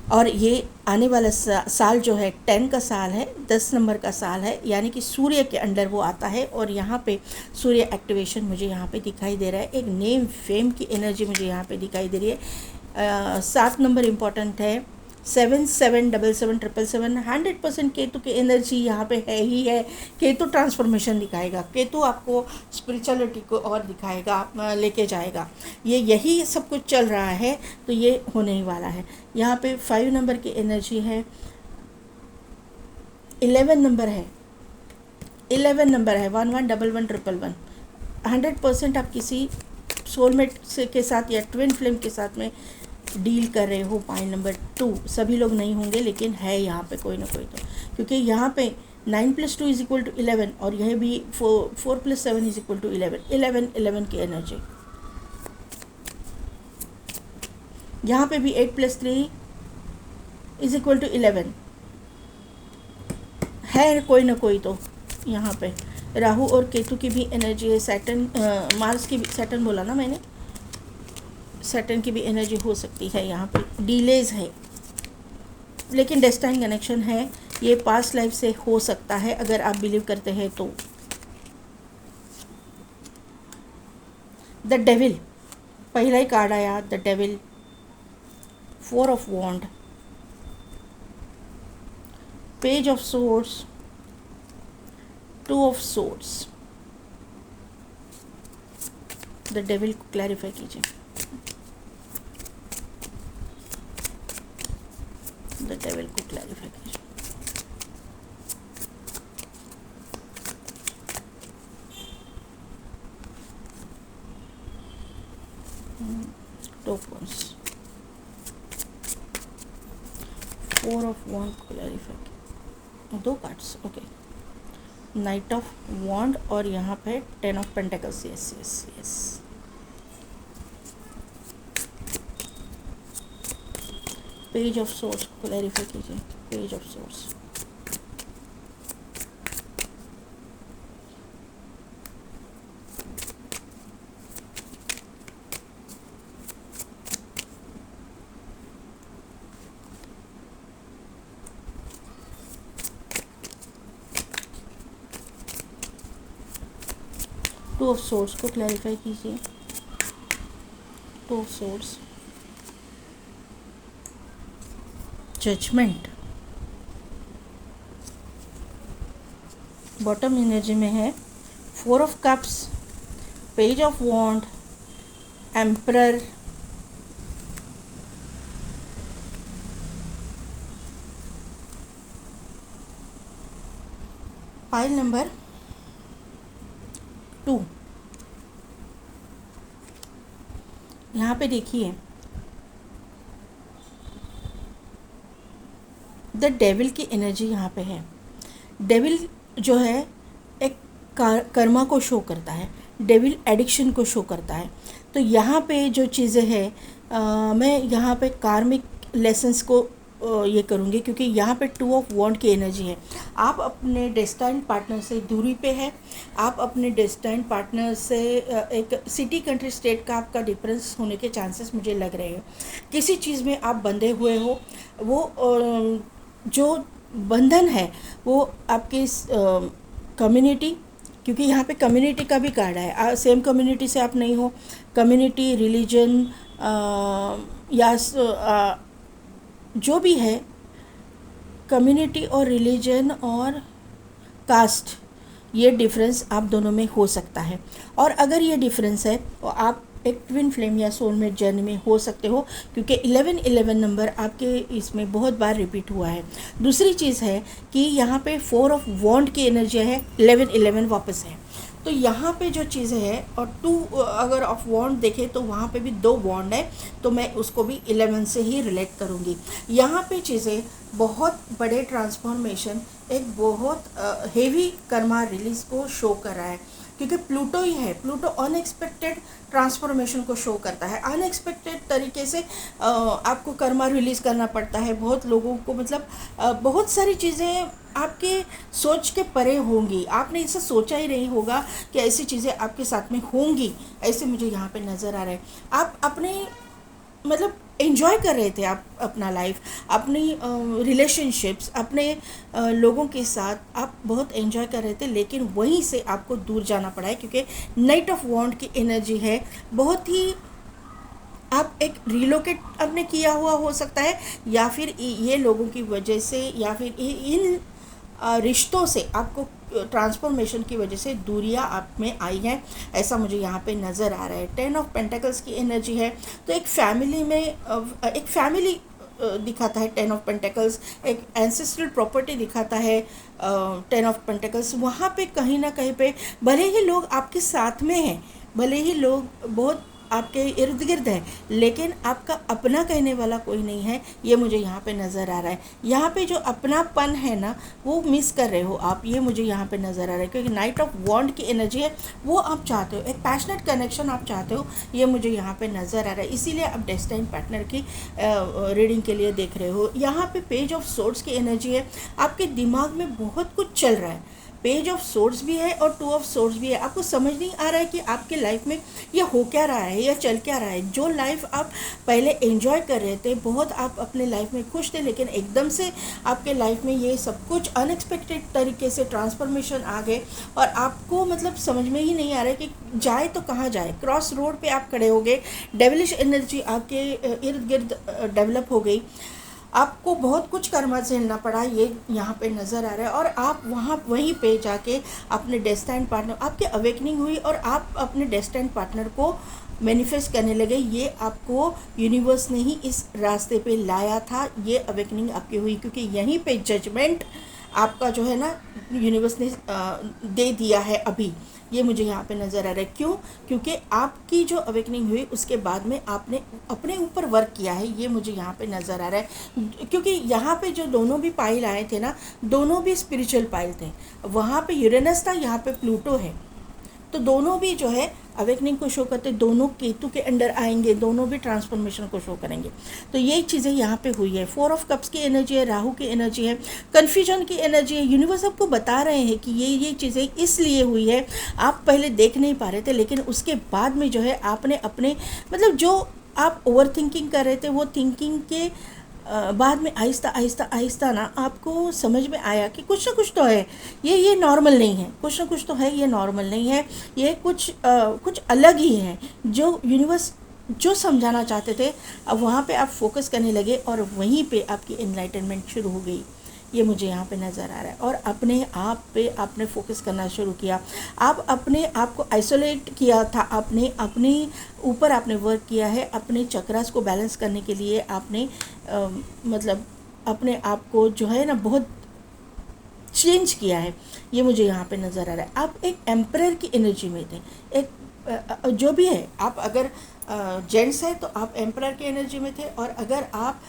Speaker 1: और ये आने वाला साल जो है 10 का साल है, 10 नंबर का साल है, यानी कि सूर्य के अंडर वो आता है, और यहाँ पे सूर्य एक्टिवेशन मुझे यहाँ पे दिखाई दे रहा है। एक नेम फेम की एनर्जी मुझे यहाँ पे दिखाई दे रही है। 7 नंबर इम्पॉर्टेंट है, 777777 100% केतु की एनर्जी यहाँ पे है ही है। केतु ट्रांसफॉर्मेशन दिखाएगा, केतु आपको स्पिरिचुअलिटी को और दिखाएगा, लेके जाएगा, ये यही सब कुछ चल रहा है, तो ये होने ही वाला है। यहाँ पे 5 नंबर की एनर्जी है, 11 नंबर है, 11 नंबर है, 11111111। 100% आप किसी सोलमेट से के साथ या ट्विन फ्लेम के साथ में डील कर रहे हो। पॉइंट नंबर 2, सभी लोग नहीं होंगे लेकिन है यहाँ पे कोई ना कोई, तो क्योंकि यहाँ पे 9 + 2 = 11, और यह भी 4 + 7 = 11, 11 की एनर्जी। यहाँ पे भी 8 + 3 = 11 है, कोई ना कोई तो यहाँ पे। राहु और केतु की भी एनर्जी है, सैटर्न, मार्स की भी, सैटर्न बोला ना मैंने, सैटर्न की भी एनर्जी हो सकती है। यहाँ पे डिलेज है, लेकिन डेस्टाइन कनेक्शन है, ये पास्ट लाइफ से हो सकता है अगर आप बिलीव करते हैं तो। द डेविल, पहला ही कार्ड आया, the devil, 4 of wand, page of swords, 2 of swords. The devil को क्लैरिफाई कीजिए। द डेविल को क्लैरिफाई कीजिए। Tokens, 4 of wand clarify, 2 cards, okay. Knight of wand और यहाँ पे 10 of pentacles, yes yes yes. Page of swords को clarify कीजिए। Page of swords, two of swords को क्लैरिफाई कीजिए। 2 of swords, judgement. Bottom energy में है 4 of cups, page of wand, emperor, pile number 2। यहाँ पे देखिए द डेविल की एनर्जी यहाँ पे है। डेविल जो है एक कर्मा को शो करता है, डेविल एडिक्शन को शो करता है। तो यहाँ पे जो चीज़ें हैं मैं यहाँ पे कार्मिक लेसन्स को ये करूँगी, क्योंकि यहाँ पे 2 ऑफ वॉन्ड की एनर्जी है। आप अपने डेस्टाइन्ड पार्टनर से दूरी पे है, आप अपने डेस्टाइन्ड पार्टनर से एक सिटी कंट्री स्टेट का आपका डिफरेंस होने के चांसेस मुझे लग रहे हैं। किसी चीज़ में आप बंधे हुए हो, वो जो बंधन है वो आपकी कम्युनिटी, क्योंकि यहाँ पे कम्युनिटी का भी कार्ड है, सेम कम्युनिटी से आप नहीं हो, कम्युनिटी, रिलीजन या जो भी है, कम्युनिटी और रिलीजन और कास्ट, ये डिफरेंस आप दोनों में हो सकता है। और अगर ये डिफरेंस है तो आप एक ट्विन फ्लेम या सोलमेट जर्नी में हो सकते हो, क्योंकि 11-11 नंबर आपके इसमें बहुत बार रिपीट हुआ है। दूसरी चीज़ है कि यहाँ पे 4 ऑफ वॉन्ड की एनर्जी है, 11-11 वापस है। तो यहाँ पे जो चीज़ें हैं, और 2 अगर ऑफ वॉन्ड देखें तो वहाँ पे भी 2 वॉन्ड है, तो मैं उसको भी 11 से ही रिलेट करूँगी। यहाँ पे चीज़ें बहुत बड़े ट्रांसफॉर्मेशन, एक बहुत हेवी कर्मा रिलीज को शो कर रहा है, क्योंकि प्लूटो ही है। प्लूटो अनएक्सपेक्टेड ट्रांसफॉर्मेशन को शो करता है। अनएक्सपेक्टेड तरीके से आपको कर्मा रिलीज़ करना पड़ता है। बहुत लोगों को मतलब बहुत सारी चीज़ें आपके सोच के परे होंगी, आपने इसे सोचा ही नहीं होगा कि ऐसी चीज़ें आपके साथ में होंगी, ऐसे मुझे यहाँ पे नज़र आ रहा है। आप अपने मतलब एंजॉय कर रहे थे, आप अपना लाइफ, अपनी रिलेशनशिप्स, अपने लोगों के साथ आप बहुत एंजॉय कर रहे थे, लेकिन वहीं से आपको दूर जाना पड़ा है, क्योंकि नाइट ऑफ वॉन्ड की एनर्जी है। बहुत ही आप एक रिलोकेट आपने किया हुआ हो सकता है, या फिर ये लोगों की वजह से, या फिर इन रिश्तों से आपको ट्रांसफॉर्मेशन की वजह से दूरियां आप में आई हैं, ऐसा मुझे यहाँ पे नज़र आ रहा है। 10 ऑफ पेंटिकल्स की एनर्जी है, तो एक फैमिली में एक फैमिली दिखाता है 10 ऑफ पेंटिकल्स, एक एंसेस्ट्रल प्रॉपर्टी दिखाता है 10 ऑफ पेंटिकल्स। वहाँ पे कहीं ना कहीं पे भले ही लोग आपके साथ में हैं, भले ही लोग बहुत आपके इर्द गिर्द है, लेकिन आपका अपना कहने वाला कोई नहीं है, ये मुझे यहाँ पे नज़र आ रहा है। यहाँ पे जो अपनापन है ना, वो मिस कर रहे हो आप, ये मुझे यहाँ पे नज़र आ रहा है, क्योंकि नाइट ऑफ वॉन्ड की एनर्जी है, वो आप चाहते हो, एक पैशनेट कनेक्शन आप चाहते हो, ये मुझे यहाँ पे नज़र आ रहा है। इसीलिए आप डेस्टाइन पार्टनर की रीडिंग के लिए देख रहे हो। यहाँ पे पेज ऑफ सोर्ड्स की एनर्जी है, आपके दिमाग में बहुत कुछ चल रहा है। पेज ऑफ सोर्ड्स भी है और 2 ऑफ सोर्ड्स भी है। आपको समझ नहीं आ रहा है कि आपके लाइफ में ये हो क्या रहा है या चल क्या रहा है। जो लाइफ आप पहले एंजॉय कर रहे थे, बहुत आप अपने लाइफ में खुश थे, लेकिन एकदम से आपके लाइफ में ये सब कुछ अनएक्सपेक्टेड तरीके से ट्रांसफॉर्मेशन आ गए, और आपको मतलब समझ में ही नहीं आ रहा है कि जाए तो कहाँ जाए। क्रॉस रोड पे आप खड़े हो गए, डेविलिश एनर्जी आपके इर्द गिर्द डेवलप हो गई, आपको बहुत कुछ कर्मा झेलना पड़ा, ये यहाँ पे नज़र आ रहा है। और आप वहीं पे जाके अपने डेस्टाइन पार्टनर, आपकी अवेकनिंग हुई और आप अपने डेस्टाइन पार्टनर को मैनिफेस्ट करने लगे। ये आपको यूनिवर्स ने ही इस रास्ते पे लाया था, ये अवेकनिंग आपकी हुई, क्योंकि यहीं पे जजमेंट आपका जो है ना यूनिवर्स ने दे दिया है अभी, ये मुझे यहाँ पे नज़र आ रहा है। क्यों? क्योंकि आपकी जो अवेकनिंग हुई उसके बाद में आपने अपने ऊपर वर्क किया है, ये मुझे यहाँ पे नज़र आ रहा है। क्योंकि यहाँ पे जो दोनों भी पाइल आए थे ना, दोनों भी स्पिरिचुअल पाइल थे। वहाँ पे यूरेनस था, यहाँ पे प्लूटो है, तो दोनों भी जो है अवेकनिंग को शो करते, दोनों केतु के अंडर आएंगे, दोनों भी ट्रांसफॉर्मेशन को शो करेंगे। तो ये चीज़ें यहाँ पे हुई है। 4 ऑफ कप्स की एनर्जी है, राहु की एनर्जी है, कन्फ्यूजन की एनर्जी है। यूनिवर्स आपको बता रहे हैं कि ये चीज़ें इसलिए हुई है, आप पहले देख नहीं पा रहे थे, लेकिन उसके बाद में जो है आपने अपने मतलब जो आप ओवर थिंकिंग कर रहे थे, वो थिंकिंग के बाद में आहिस्ता आहिस्ता आहिस्ता ना आपको समझ में आया कि कुछ ना कुछ तो है, ये नॉर्मल नहीं है, कुछ ना कुछ तो है, ये नॉर्मल नहीं है, ये कुछ अलग ही है। जो यूनिवर्स जो समझाना चाहते थे अब वहाँ पे आप फोकस करने लगे और वहीं पे आपकी एनलाइटनमेंट शुरू हो गई। ये मुझे यहाँ पे नज़र आ रहा है। और अपने आप पे आपने फोकस करना शुरू किया। आप अपने आप को आइसोलेट किया था, आपने अपने ऊपर आपने वर्क किया है। अपने चक्रास को बैलेंस करने के लिए आपने मतलब अपने आप को जो है ना बहुत चेंज किया है। ये मुझे यहाँ पे नज़र आ रहा है। आप एक एम्परर की एनर्जी में थे। एक जो भी है, आप अगर जेंट्स है तो आप एम्परर की एनर्जी में थे, और अगर आप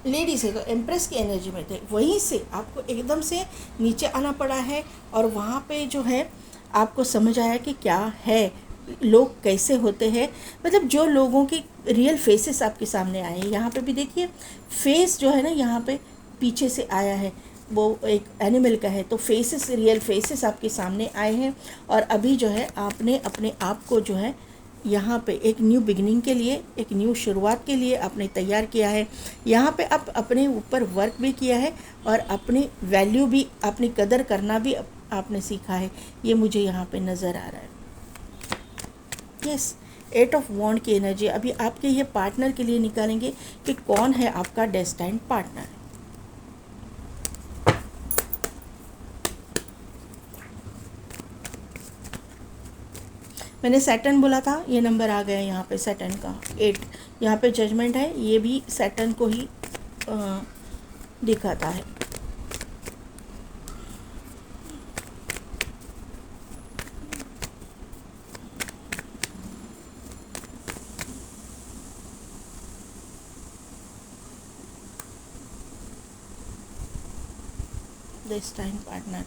Speaker 1: लेडीज़ है तो एम्प्रेस की एनर्जी में थे। वहीं से आपको एकदम से नीचे आना पड़ा है, और वहाँ पे जो है आपको समझ आया कि क्या है, लोग कैसे होते हैं। मतलब जो लोगों की रियल फेसेस आपके सामने आए हैं। यहाँ पे भी देखिए फेस जो है ना, यहाँ पे पीछे से आया है, वो एक एनिमल का है। तो फेसेस, रियल फेसेस आपके सामने आए हैं। और अभी जो है आपने अपने आप को जो है यहाँ पे एक न्यू बिगनिंग के लिए, एक न्यू शुरुआत के लिए आपने तैयार किया है। यहाँ पे आप अपने ऊपर वर्क भी किया है, और अपनी वैल्यू भी, अपनी कदर करना भी आपने सीखा है। ये मुझे यहाँ पे नज़र आ रहा है। यस, 8 ऑफ वॉन्ड की एनर्जी अभी आपके ये पार्टनर के लिए निकालेंगे कि कौन है आपका डेस्टाइन्ड पार्टनर। मैंने सैटर्न बोला था, ये नंबर आ गया यहाँ पे सैटर्न का 8। यहाँ पे जजमेंट है, ये भी सैटर्न को ही दिखाता है। This time partner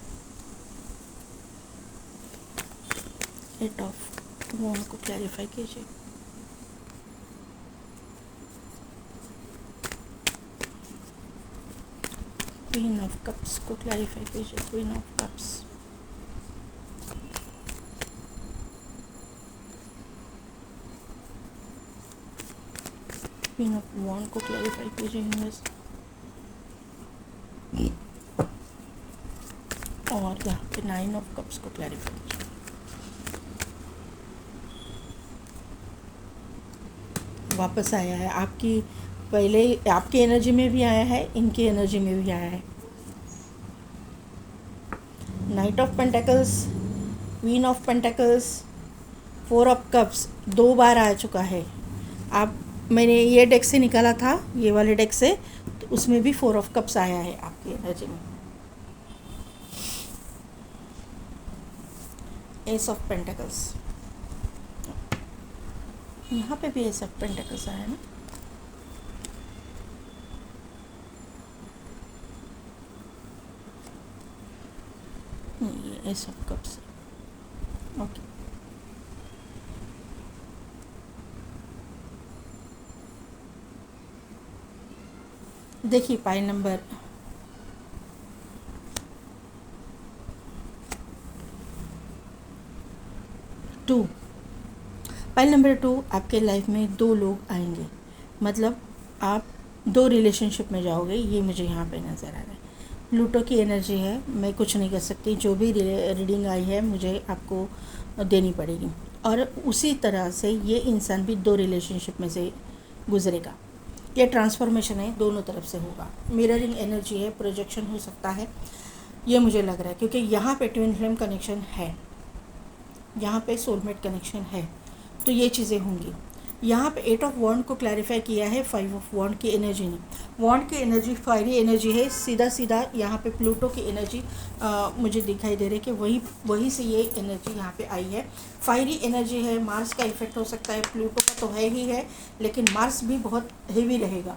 Speaker 1: 8 of wand को क्लैरिफाई कीजिए। क्वीन ऑफ कप्स को क्लैरिफाई कीजिए। Queen of cups, queen of wand को क्लैरिफाई कीजिए यूनिवर्स। और यहाँ पे 9 ऑफ कप्स को क्लैरिफाई कीजिए। वापस आया है आपकी, पहले आपकी एनर्जी में भी आया है, इनकी एनर्जी में भी आया है। Night of pentacles, queen of pentacles, 4 of cups 2 बार आ चुका है। आप, मैंने ये डेक से निकाला था, ये वाले डेक से, तो उसमें भी 4 ऑफ कप्स आया है आपकी एनर्जी में। एस ऑफ पेंटेकल्स, यहाँ पे भी एस ऑफ पेंटेकल्स आया है ना। ये एस ऑफ कप्स, ओके। देखिए पाइल नंबर 2, पाइल नंबर 2, आपके लाइफ में 2 लोग आएंगे। मतलब आप 2 रिलेशनशिप में जाओगे, ये मुझे यहाँ पे नज़र आ रहा है। प्लूटो की एनर्जी है, मैं कुछ नहीं कर सकती, जो भी रीडिंग आई है मुझे आपको देनी पड़ेगी। और उसी तरह से ये इंसान भी 2 रिलेशनशिप में से गुजरेगा। ये ट्रांसफॉर्मेशन है, दोनों तरफ से होगा। मिररिंग एनर्जी है, प्रोजेक्शन हो सकता है, ये मुझे लग रहा है, क्योंकि यहाँ पे ट्विन फ्लेम कनेक्शन है, यहाँ पे सोलमेट कनेक्शन है, तो ये चीज़ें होंगी। यहाँ पे 8 ऑफ वॉन्ड को क्लैरिफाई किया है 5 ऑफ वॉन्ड की एनर्जी ने। वॉन्ड की एनर्जी फायरी एनर्जी है, सीधा सीधा यहाँ पे प्लूटो की एनर्जी मुझे दिखाई दे रही है कि वही से ये एनर्जी यहाँ पे आई है। फायरी एनर्जी है, मार्स का इफेक्ट हो सकता है, प्लूटो का तो है ही है, लेकिन मार्स भी बहुत हेवी रहेगा।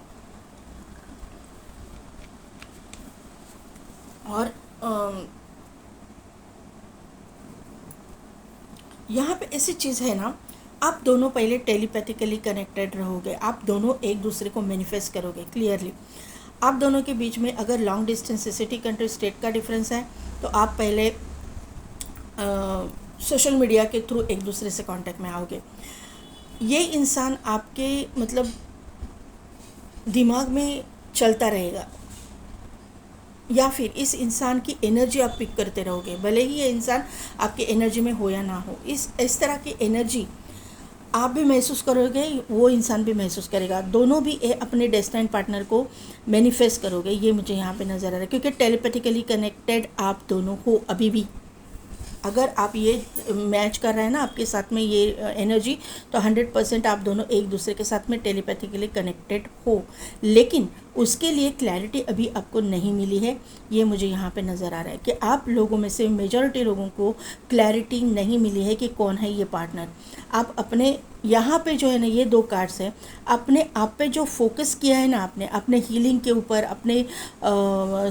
Speaker 1: और यहाँ पे ऐसी चीज़ है ना, आप दोनों पहले टेलीपैथिकली कनेक्टेड रहोगे, आप दोनों एक दूसरे को मैनिफेस्ट करोगे क्लियरली। आप दोनों के बीच में अगर long distance, city, country, state का डिफरेंस है, तो आप पहले सोशल मीडिया के थ्रू एक दूसरे से कांटेक्ट में आओगे। ये इंसान आपके मतलब दिमाग में चलता रहेगा, या फिर इस इंसान की एनर्जी आप पिक करते रहोगे, भले ही ये इंसान आपके एनर्जी में हो या ना हो। इस तरह की एनर्जी आप भी महसूस करोगे, वो इंसान भी महसूस करेगा, दोनों भी अपने डेस्टिनेड पार्टनर को मैनिफेस्ट करोगे, ये मुझे यहाँ पे नज़र आ रहा है। क्योंकि टेलीपैथिकली कनेक्टेड आप दोनों हो अभी भी। अगर आप ये मैच कर रहे हैं ना आपके साथ में ये एनर्जी, तो 100% आप दोनों एक दूसरे के साथ में टेलीपैथिकली कनेक्टेड हो। लेकिन उसके लिए क्लैरिटी अभी आपको नहीं मिली है, ये मुझे यहाँ पे नज़र आ रहा है कि आप लोगों में से मेजॉरिटी लोगों को क्लैरिटी नहीं मिली है कि कौन है ये पार्टनर। आप अपने यहाँ पे जो है ना, ये 2 कार्ड्स हैं, अपने आप पे जो फोकस किया है ना आपने, अपने हीलिंग के ऊपर, अपने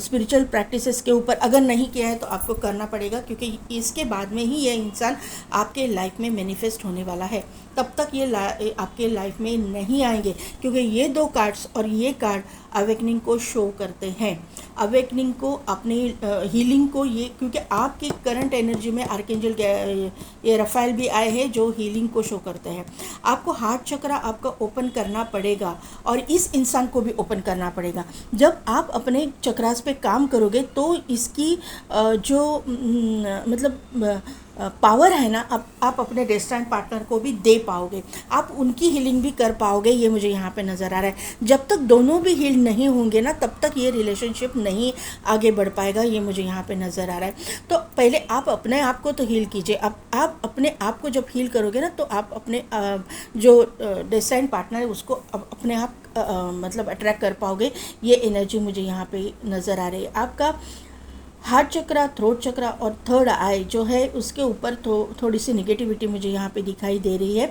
Speaker 1: स्पिरिचुअल प्रैक्टिसेस के ऊपर अगर नहीं किया है तो आपको करना पड़ेगा, क्योंकि इसके बाद में ही ये इंसान आपके लाइफ में मैनिफेस्ट होने वाला है। तब तक ये आपके लाइफ में नहीं आएंगे, क्योंकि ये 2 कार्ड्स और ये कार्ड अवेकनिंग को शो करते हैं, अवेकनिंग को, अपनी हीलिंग को। ये क्योंकि आपकी करंट एनर्जी में आर्कएंजल ये रफाइल भी आए हैं जो हीलिंग को शो करते हैं। आपको हार्ट चक्रा आपका ओपन करना पड़ेगा और इस इंसान को भी ओपन करना पड़ेगा। जब आप अपने चक्रास पे काम करोगे तो इसकी जो मतलब पावर है ना, आप अपने डेस्टिनेड पार्टनर को भी दे पाओगे, आप उनकी हीलिंग भी कर पाओगे, ये मुझे यहाँ पे नज़र आ रहा है। जब तक दोनों भी हील नहीं होंगे ना, तब तक ये रिलेशनशिप नहीं आगे बढ़ पाएगा, ये मुझे यहाँ पे नज़र आ रहा है। तो पहले आप अपने आप को तो हील कीजिए। आप अपने आप को जब हील करोगे ना, तो आप अपने जो डेस्टिनेड पार्टनर है उसको अपने आप मतलब अट्रैक्ट कर पाओगे। ये एनर्जी मुझे यहाँ पे नज़र आ रही है। आपका हार्ट चक्रा, थ्रोट चक्रा और थर्ड आई जो है उसके ऊपर थोड़ी सी निगेटिविटी मुझे यहाँ पे दिखाई दे रही है,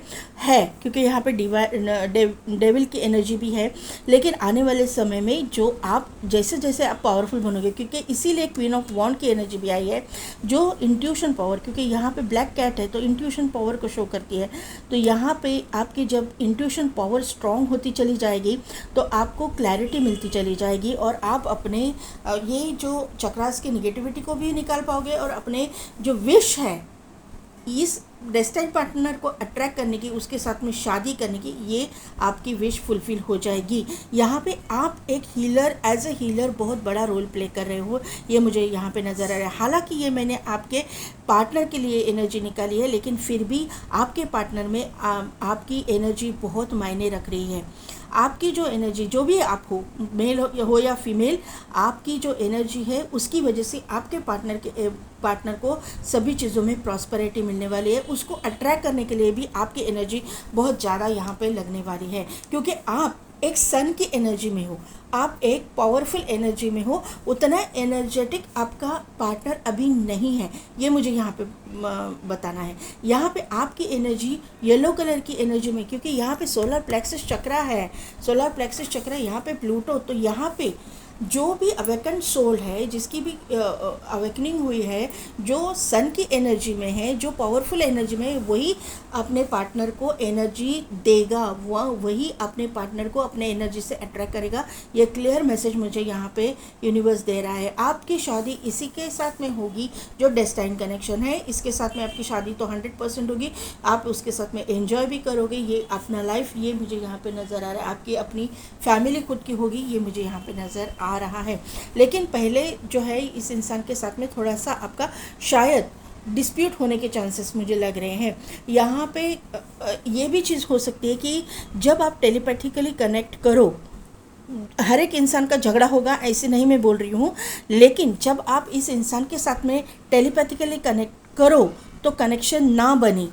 Speaker 1: क्योंकि यहाँ पे डेविल की एनर्जी भी है। लेकिन आने वाले समय में जो आप जैसे जैसे आप पावरफुल बनोगे, क्योंकि इसीलिए क्वीन ऑफ वॉन्ड की एनर्जी भी आई है, जो इंट्यूशन पावर, क्योंकि यहाँ पे ब्लैक कैट है तो इंट्यूशन पावर को शो करती है। तो यहाँ पे आपकी जब इंट्यूशन पावर स्ट्रांग होती चली जाएगी तो आपको क्लैरिटी मिलती चली जाएगी और आप अपने ये जो चक्रास की निगेटिविटी को भी निकाल पाओगे और अपने जो विश है इस डेस्टिनेड पार्टनर को अट्रैक्ट करने की, उसके साथ में शादी करने की, ये आपकी विश फुलफिल हो जाएगी। यहाँ पे आप एक हीलर, एज ए हीलर बहुत बड़ा रोल प्ले कर रहे हो, ये मुझे यहाँ पे नज़र आ रहा है। हालांकि ये मैंने आपके पार्टनर के लिए एनर्जी निकाली है, लेकिन फिर भी आपके पार्टनर में आपकी एनर्जी बहुत मायने रख रही है। आपकी जो एनर्जी, जो भी आप हो, मेल हो या फीमेल, आपकी जो एनर्जी है उसकी वजह से आपके पार्टनर को सभी चीज़ों में प्रॉस्पेरिटी मिलने वाली है। उसको अट्रैक्ट करने के लिए भी आपकी एनर्जी बहुत ज़्यादा यहाँ पे लगने वाली है, क्योंकि आप एक सन की एनर्जी में हो, आप एक पावरफुल एनर्जी में हो। उतना एनर्जेटिक आपका पार्टनर अभी नहीं है, ये मुझे यहाँ पे बताना है। यहाँ पे आपकी एनर्जी येलो कलर की एनर्जी में, क्योंकि यहाँ पे सोलर प्लेक्सस चक्रा है, सोलर प्लेक्सस चक्रा, यहाँ पे प्लूटो, तो यहाँ पे जो भी अवेकन सोल है, जिसकी भी अवेकनिंग हुई है, जो सन की एनर्जी में है, जो पावरफुल एनर्जी में है, वही अपने पार्टनर को एनर्जी देगा, वही अपने पार्टनर को अपने एनर्जी से अट्रैक्ट करेगा। ये क्लियर मैसेज मुझे यहाँ पे यूनिवर्स दे रहा है। आपकी शादी इसी के साथ में होगी जो डेस्टाइन कनेक्शन है, इसके साथ में आपकी शादी तो 100% होगी। आप उसके साथ में एंजॉय भी करोगे, ये अपना लाइफ, ये मुझे यहाँ पे नज़र आ रहा है। आपकी अपनी फैमिली खुद की होगी, ये मुझे यहाँ पे नज़र आ रहा है। लेकिन पहले जो है इस इंसान के साथ में थोड़ा सा आपका शायद डिस्प्यूट होने के चांसेस मुझे लग रहे हैं। यहाँ पे ये भी चीज़ हो सकती है कि जब आप टेलीपैथिकली कनेक्ट करो, हर एक इंसान का झगड़ा होगा ऐसे नहीं मैं बोल रही हूँ, लेकिन जब आप इस इंसान के साथ में टेलीपैथिकली कनेक्ट करो तो कनेक्शन ना बने,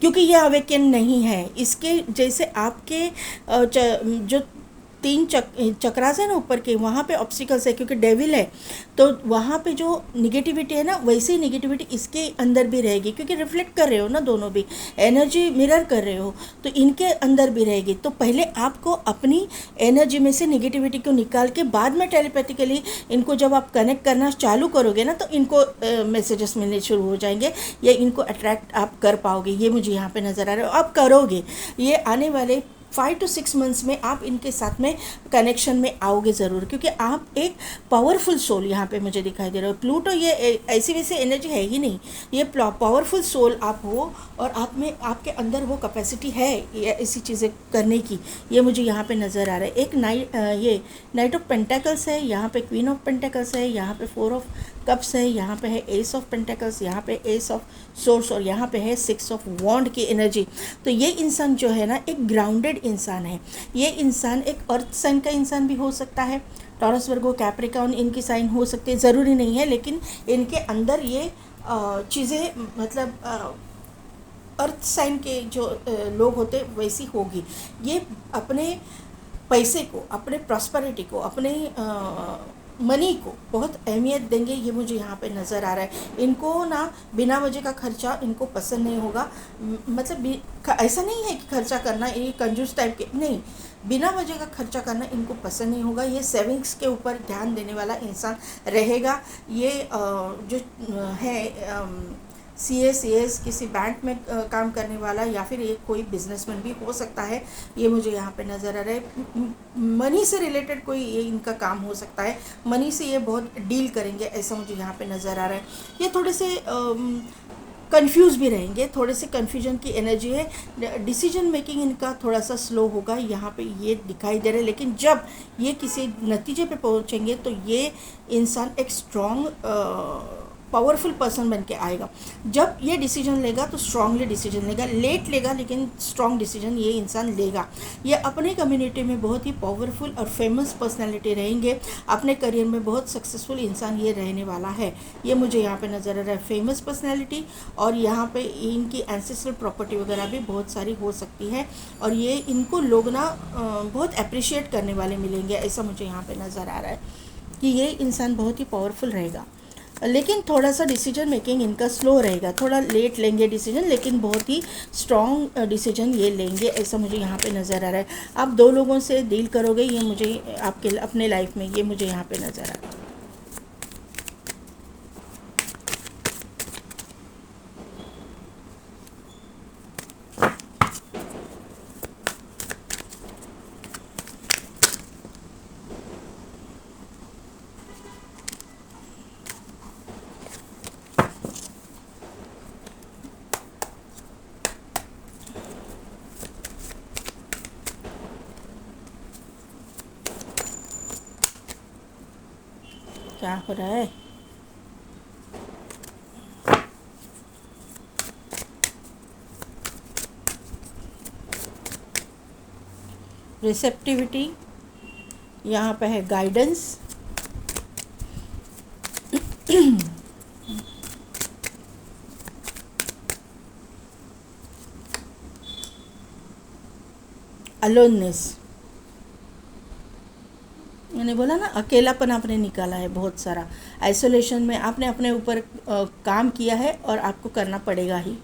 Speaker 1: क्योंकि ये अवेकन नहीं है। इसके जैसे आपके जो 3 चक्रास है ना ऊपर के, वहाँ पे ऑब्स्टिकल्स है, क्योंकि डेविल है, तो वहाँ पे जो निगेटिविटी है ना, वैसे ही निगेटिविटी इसके अंदर भी रहेगी, क्योंकि रिफ्लेक्ट कर रहे हो ना, दोनों भी एनर्जी मिरर कर रहे हो, तो इनके अंदर भी रहेगी। तो पहले आपको अपनी एनर्जी में से निगेटिविटी को निकाल के बाद में टेलीपैथिकली इनको जब आप कनेक्ट करना चालू करोगे ना, तो इनको मैसेजेस मिलने शुरू हो जाएंगे या इनको अट्रैक्ट आप कर पाओगे, ये मुझे यहाँ पे नज़र आ रहा है। आप करोगे, ये आने वाले 5 to 6 मंथ्स में आप इनके साथ में कनेक्शन में आओगे ज़रूर, क्योंकि आप एक पावरफुल सोल यहाँ पे मुझे दिखाई दे रहा है। प्लूटो ये ऐसी वैसी एनर्जी है ही नहीं, ये पावरफुल सोल आप हो और आप में, आपके अंदर वो कैपेसिटी है ये ऐसी चीज़ें करने की, ये मुझे यहाँ पे नज़र आ रहा है। एक ये नाइट ऑफ पेंटेकल्स है, यहाँ पे क्वीन ऑफ पेंटेकल्स है, यहाँ पे 4 ऑफ कप्स है, यहाँ पे है एस ऑफ पेंटिकल्स, यहाँ पे एस ऑफ सोर्स और यहाँ पे है 6 ऑफ वॉन्ड की एनर्जी। तो ये इंसान जो है ना एक ग्राउंडेड इंसान है। ये इंसान एक अर्थ साइन का इंसान भी हो सकता है, टॉरस वर्गो कैप्रिकॉर्न इनकी साइन हो सकती है, ज़रूरी नहीं है, लेकिन इनके अंदर ये चीज़ें मतलब अर्थ साइन के जो लोग होते वैसी होगी। ये अपने पैसे को, अपने प्रॉस्पेरिटी को, अपने मनी को बहुत अहमियत देंगे, ये मुझे यहाँ पे नज़र आ रहा है। इनको ना बिना वजह का खर्चा इनको पसंद नहीं होगा। मतलब ऐसा नहीं है कि खर्चा करना ये कंजूस टाइप के नहीं, बिना वजह का खर्चा करना इनको पसंद नहीं होगा। ये सेविंग्स के ऊपर ध्यान देने वाला इंसान रहेगा। ये जो है CA किसी बैंक में काम करने वाला या फिर ये कोई बिजनेसमैन भी हो सकता है, ये मुझे यहाँ पे नज़र आ रहा है। मनी से रिलेटेड कोई ये इनका काम हो सकता है, मनी से ये बहुत डील करेंगे, ऐसा मुझे यहाँ पे नज़र आ रहा है। ये थोड़े से कंफ्यूज भी रहेंगे, थोड़े से कन्फ्यूजन की एनर्जी है। डिसीजन मेकिंग इनका थोड़ा सा स्लो होगा, यहाँ पे ये दिखाई दे रहा है। लेकिन जब ये किसी नतीजे पे पहुँचेंगे तो ये इंसान एक स्ट्रॉन्ग पावरफुल पर्सन बन के आएगा। जब ये डिसीजन लेगा तो स्ट्रांगली डिसीजन लेगा, लेट लेगा लेकिन स्ट्रॉन्ग डिसीजन ये इंसान लेगा। ये अपने कम्युनिटी में बहुत ही पावरफुल और फेमस पर्सनालिटी रहेंगे। अपने करियर में बहुत सक्सेसफुल इंसान ये रहने वाला है, ये मुझे यहाँ पे नज़र आ रहा है। फेमस पर्सनालिटी और यहाँ पे इनकी एंसेस्ट्रल प्रॉपर्टी वगैरह भी बहुत सारी हो सकती है और ये इनको लोग ना बहुत अप्रिशिएट करने वाले मिलेंगे, ऐसा मुझे यहाँ पर नज़र आ रहा है कि ये इंसान बहुत ही पावरफुल रहेगा। लेकिन थोड़ा सा डिसीजन मेकिंग इनका स्लो रहेगा, थोड़ा लेट लेंगे डिसीजन, लेकिन बहुत ही स्ट्रॉन्ग डिसीजन ये लेंगे, ऐसा मुझे यहाँ पे नज़र आ रहा है। आप 2 लोगों से डील करोगे, ये मुझे आपके अपने लाइफ में ये मुझे यहाँ पे नज़र आ रहा है। क्या हो रहा है? रिसेप्टिविटी, यहाँ पे है गाइडेंस, अलोननेस, मैंने बोला ना अकेलापन आपने निकाला है बहुत सारा, आइसोलेशन में आपने अपने ऊपर काम किया है और आपको करना पड़ेगा ही।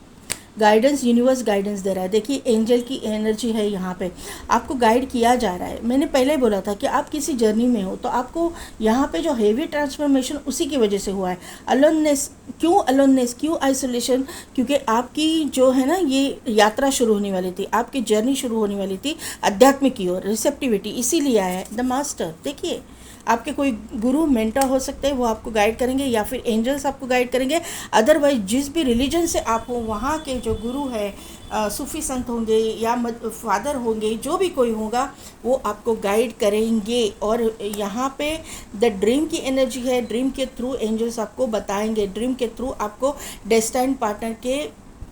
Speaker 1: गाइडेंस, यूनिवर्स गाइडेंस दे रहा है। देखिए एंजल की एनर्जी है यहाँ पे, आपको गाइड किया जा रहा है। मैंने पहले बोला था कि आप किसी जर्नी में हो तो आपको यहाँ पे जो हेवी ट्रांसफॉर्मेशन उसी की वजह से हुआ है। अलोननेस, क्यों आइसोलेशन? क्योंकि आपकी जो है ना ये यात्रा शुरू होने वाली थी, आपकी जर्नी शुरू होने वाली थी आध्यात्मिक की ओर। रिसेप्टिविटी इसीलिए आया है द मास्टर। देखिए आपके कोई गुरु मेंटर हो सकते हैं, वो आपको गाइड करेंगे या फिर एंजल्स आपको गाइड करेंगे। अदरवाइज जिस भी रिलीजन से आप हो वहाँ के जो गुरु है, सूफी संत होंगे या फादर होंगे, जो भी कोई होगा वो आपको गाइड करेंगे। और यहाँ पे द ड्रीम की एनर्जी है, ड्रीम के थ्रू एंजल्स आपको बताएंगे, ड्रीम के थ्रू आपको डेस्टाइन पार्टनर के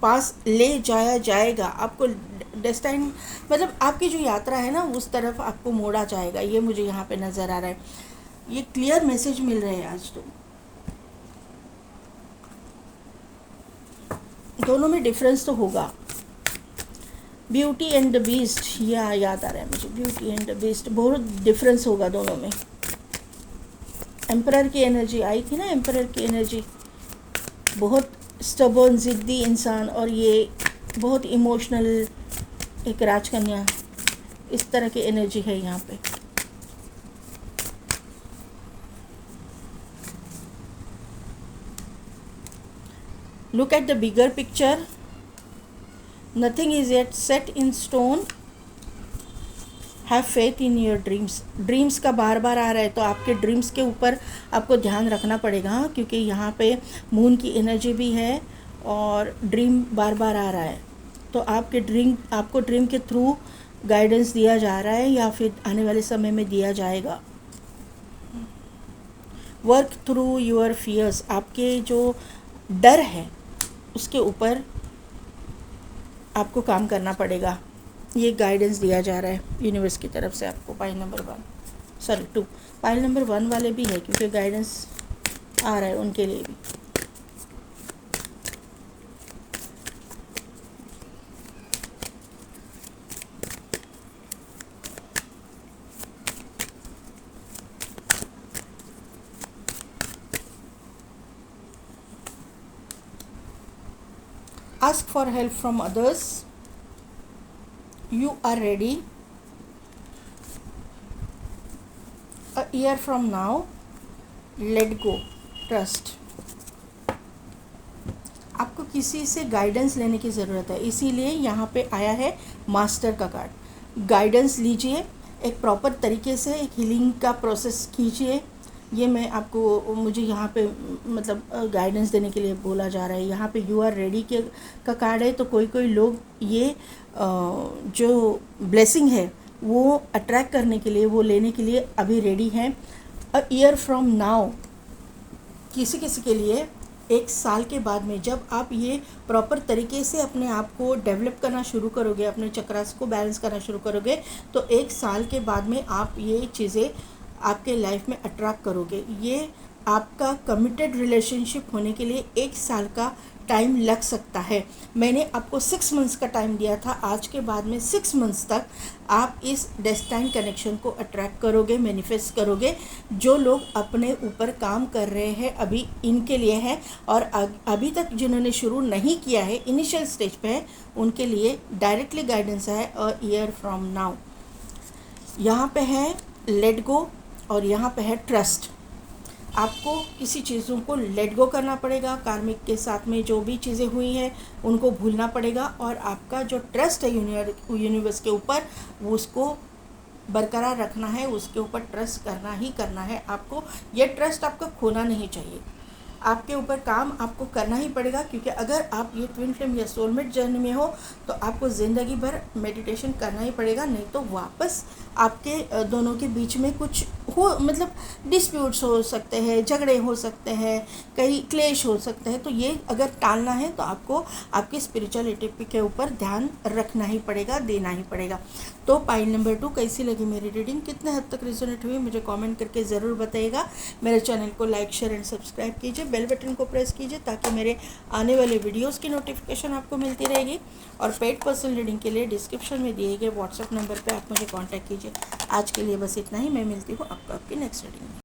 Speaker 1: पास ले जाया जाएगा। आपको डेस्टाइन मतलब आपकी जो यात्रा है ना उस तरफ आपको मोड़ा जाएगा, ये मुझे यहाँ पे नज़र आ रहा है। ये क्लियर मैसेज मिल रहे हैं आज। तो दोनों में डिफरेंस तो होगा। ब्यूटी एंड द बीस्ट, यह याद आ रहा है मुझे, ब्यूटी एंड द बीस्ट, बहुत डिफरेंस होगा दोनों में। एम्परर की एनर्जी आई थी ना, एम्परर की एनर्जी, बहुत स्टबर्न ज़िद्दी इंसान और ये बहुत इमोशनल एक राजकन्या, इस तरह की एनर्जी है यहाँ पे। Look at the bigger picture, nothing is yet set in stone, have faith in your dreams. Dreams का बार बार आ रहा है तो आपके ड्रीम्स के ऊपर आपको ध्यान रखना पड़ेगा, क्योंकि यहाँ पे मून की एनर्जी भी है और ड्रीम बार बार आ रहा है। तो आपको ड्रीम के थ्रू गाइडेंस दिया जा रहा है या फिर आने वाले समय में दिया जाएगा। वर्क थ्रू योर फियर्स, आपके जो डर है उसके ऊपर आपको काम करना पड़ेगा। ये गाइडेंस दिया जा रहा है यूनिवर्स की तरफ से आपको पाइल नंबर 2। पाइल नंबर 1 वाले भी है क्योंकि गाइडेंस आ रहा है उनके लिए भी। Ask for help from others. You are ready. A year from now, let go. Trust. आपको किसी से गाइडेंस लेने की ज़रूरत है, इसीलिए यहाँ पे आया है मास्टर का कार्ड। गाइडेंस लीजिए, एक प्रॉपर तरीके से एक हीलिंग का प्रोसेस कीजिए। ये मैं आपको, मुझे यहाँ पे मतलब गाइडेंस देने के लिए बोला जा रहा है। यहाँ पे यू आर रेडी के का कार्ड है, तो कोई कोई लोग ये जो ब्लेसिंग है वो अट्रैक्ट करने के लिए, वो लेने के लिए अभी रेडी हैं। अ ईयर फ्रॉम नाउ, किसी किसी के लिए 1 साल के बाद में, जब आप ये प्रॉपर तरीके से अपने आप को डेवलप करना शुरू करोगे, अपने चक्रास को बैलेंस करना शुरू करोगे, तो 1 साल के बाद में आप ये चीज़ें आपके लाइफ में अट्रैक्ट करोगे। ये आपका कमिटेड रिलेशनशिप होने के लिए 1 साल का टाइम लग सकता है। मैंने आपको 6 मंथ्स का टाइम दिया था, आज के बाद में 6 मंथ्स तक आप इस डेस्टाइन कनेक्शन को अट्रैक्ट करोगे, मैनिफेस्ट करोगे। जो लोग अपने ऊपर काम कर रहे हैं अभी इनके लिए है, और अभी तक जिन्होंने शुरू नहीं किया है, इनिशियल स्टेज पे है, उनके लिए डायरेक्टली गाइडेंस है अ ईयर फ्रॉम नाउ। यहाँ पे है लेट गो और यहाँ पे है ट्रस्ट। आपको किसी चीज़ों को लेट गो करना पड़ेगा, कार्मिक के साथ में जो भी चीज़ें हुई हैं उनको भूलना पड़ेगा, और आपका जो ट्रस्ट है यूनिवर्स के ऊपर वो उसको बरकरार रखना है, उसके ऊपर ट्रस्ट करना ही करना है आपको। ये ट्रस्ट आपका खोना नहीं चाहिए। आपके ऊपर काम आपको करना ही पड़ेगा, क्योंकि अगर आप ये ट्विन फ्लेम या सोलमेट जर्नी में हो तो आपको ज़िंदगी भर मेडिटेशन करना ही पड़ेगा, नहीं तो वापस आपके दोनों के बीच में कुछ हो, मतलब डिस्प्यूट्स हो सकते हैं, झगड़े हो सकते हैं, कई क्लेश हो सकते हैं। तो ये अगर टालना है तो आपको आपकी स्पिरिचुअलिटी के ऊपर ध्यान रखना ही पड़ेगा, देना ही पड़ेगा। तो पाइल नंबर 2 कैसी लगी मेरी रीडिंग, कितने हद तक रिजोनेट हुई, मुझे कमेंट करके ज़रूर बताइएगा। मेरे चैनल को लाइक शेयर एंड सब्सक्राइब कीजिए, बेल बटन को प्रेस कीजिए ताकि मेरे आने वाले वीडियोस की नोटिफिकेशन आपको मिलती रहेगी। और पेड पर्सनल रीडिंग के लिए डिस्क्रिप्शन में दिए गए व्हाट्सएप नंबर पर आप मुझे कॉन्टैक्ट कीजिए। आज के लिए बस इतना ही, मैं मिलती हूँ आपको आपकी नेक्स्ट रीडिंग में।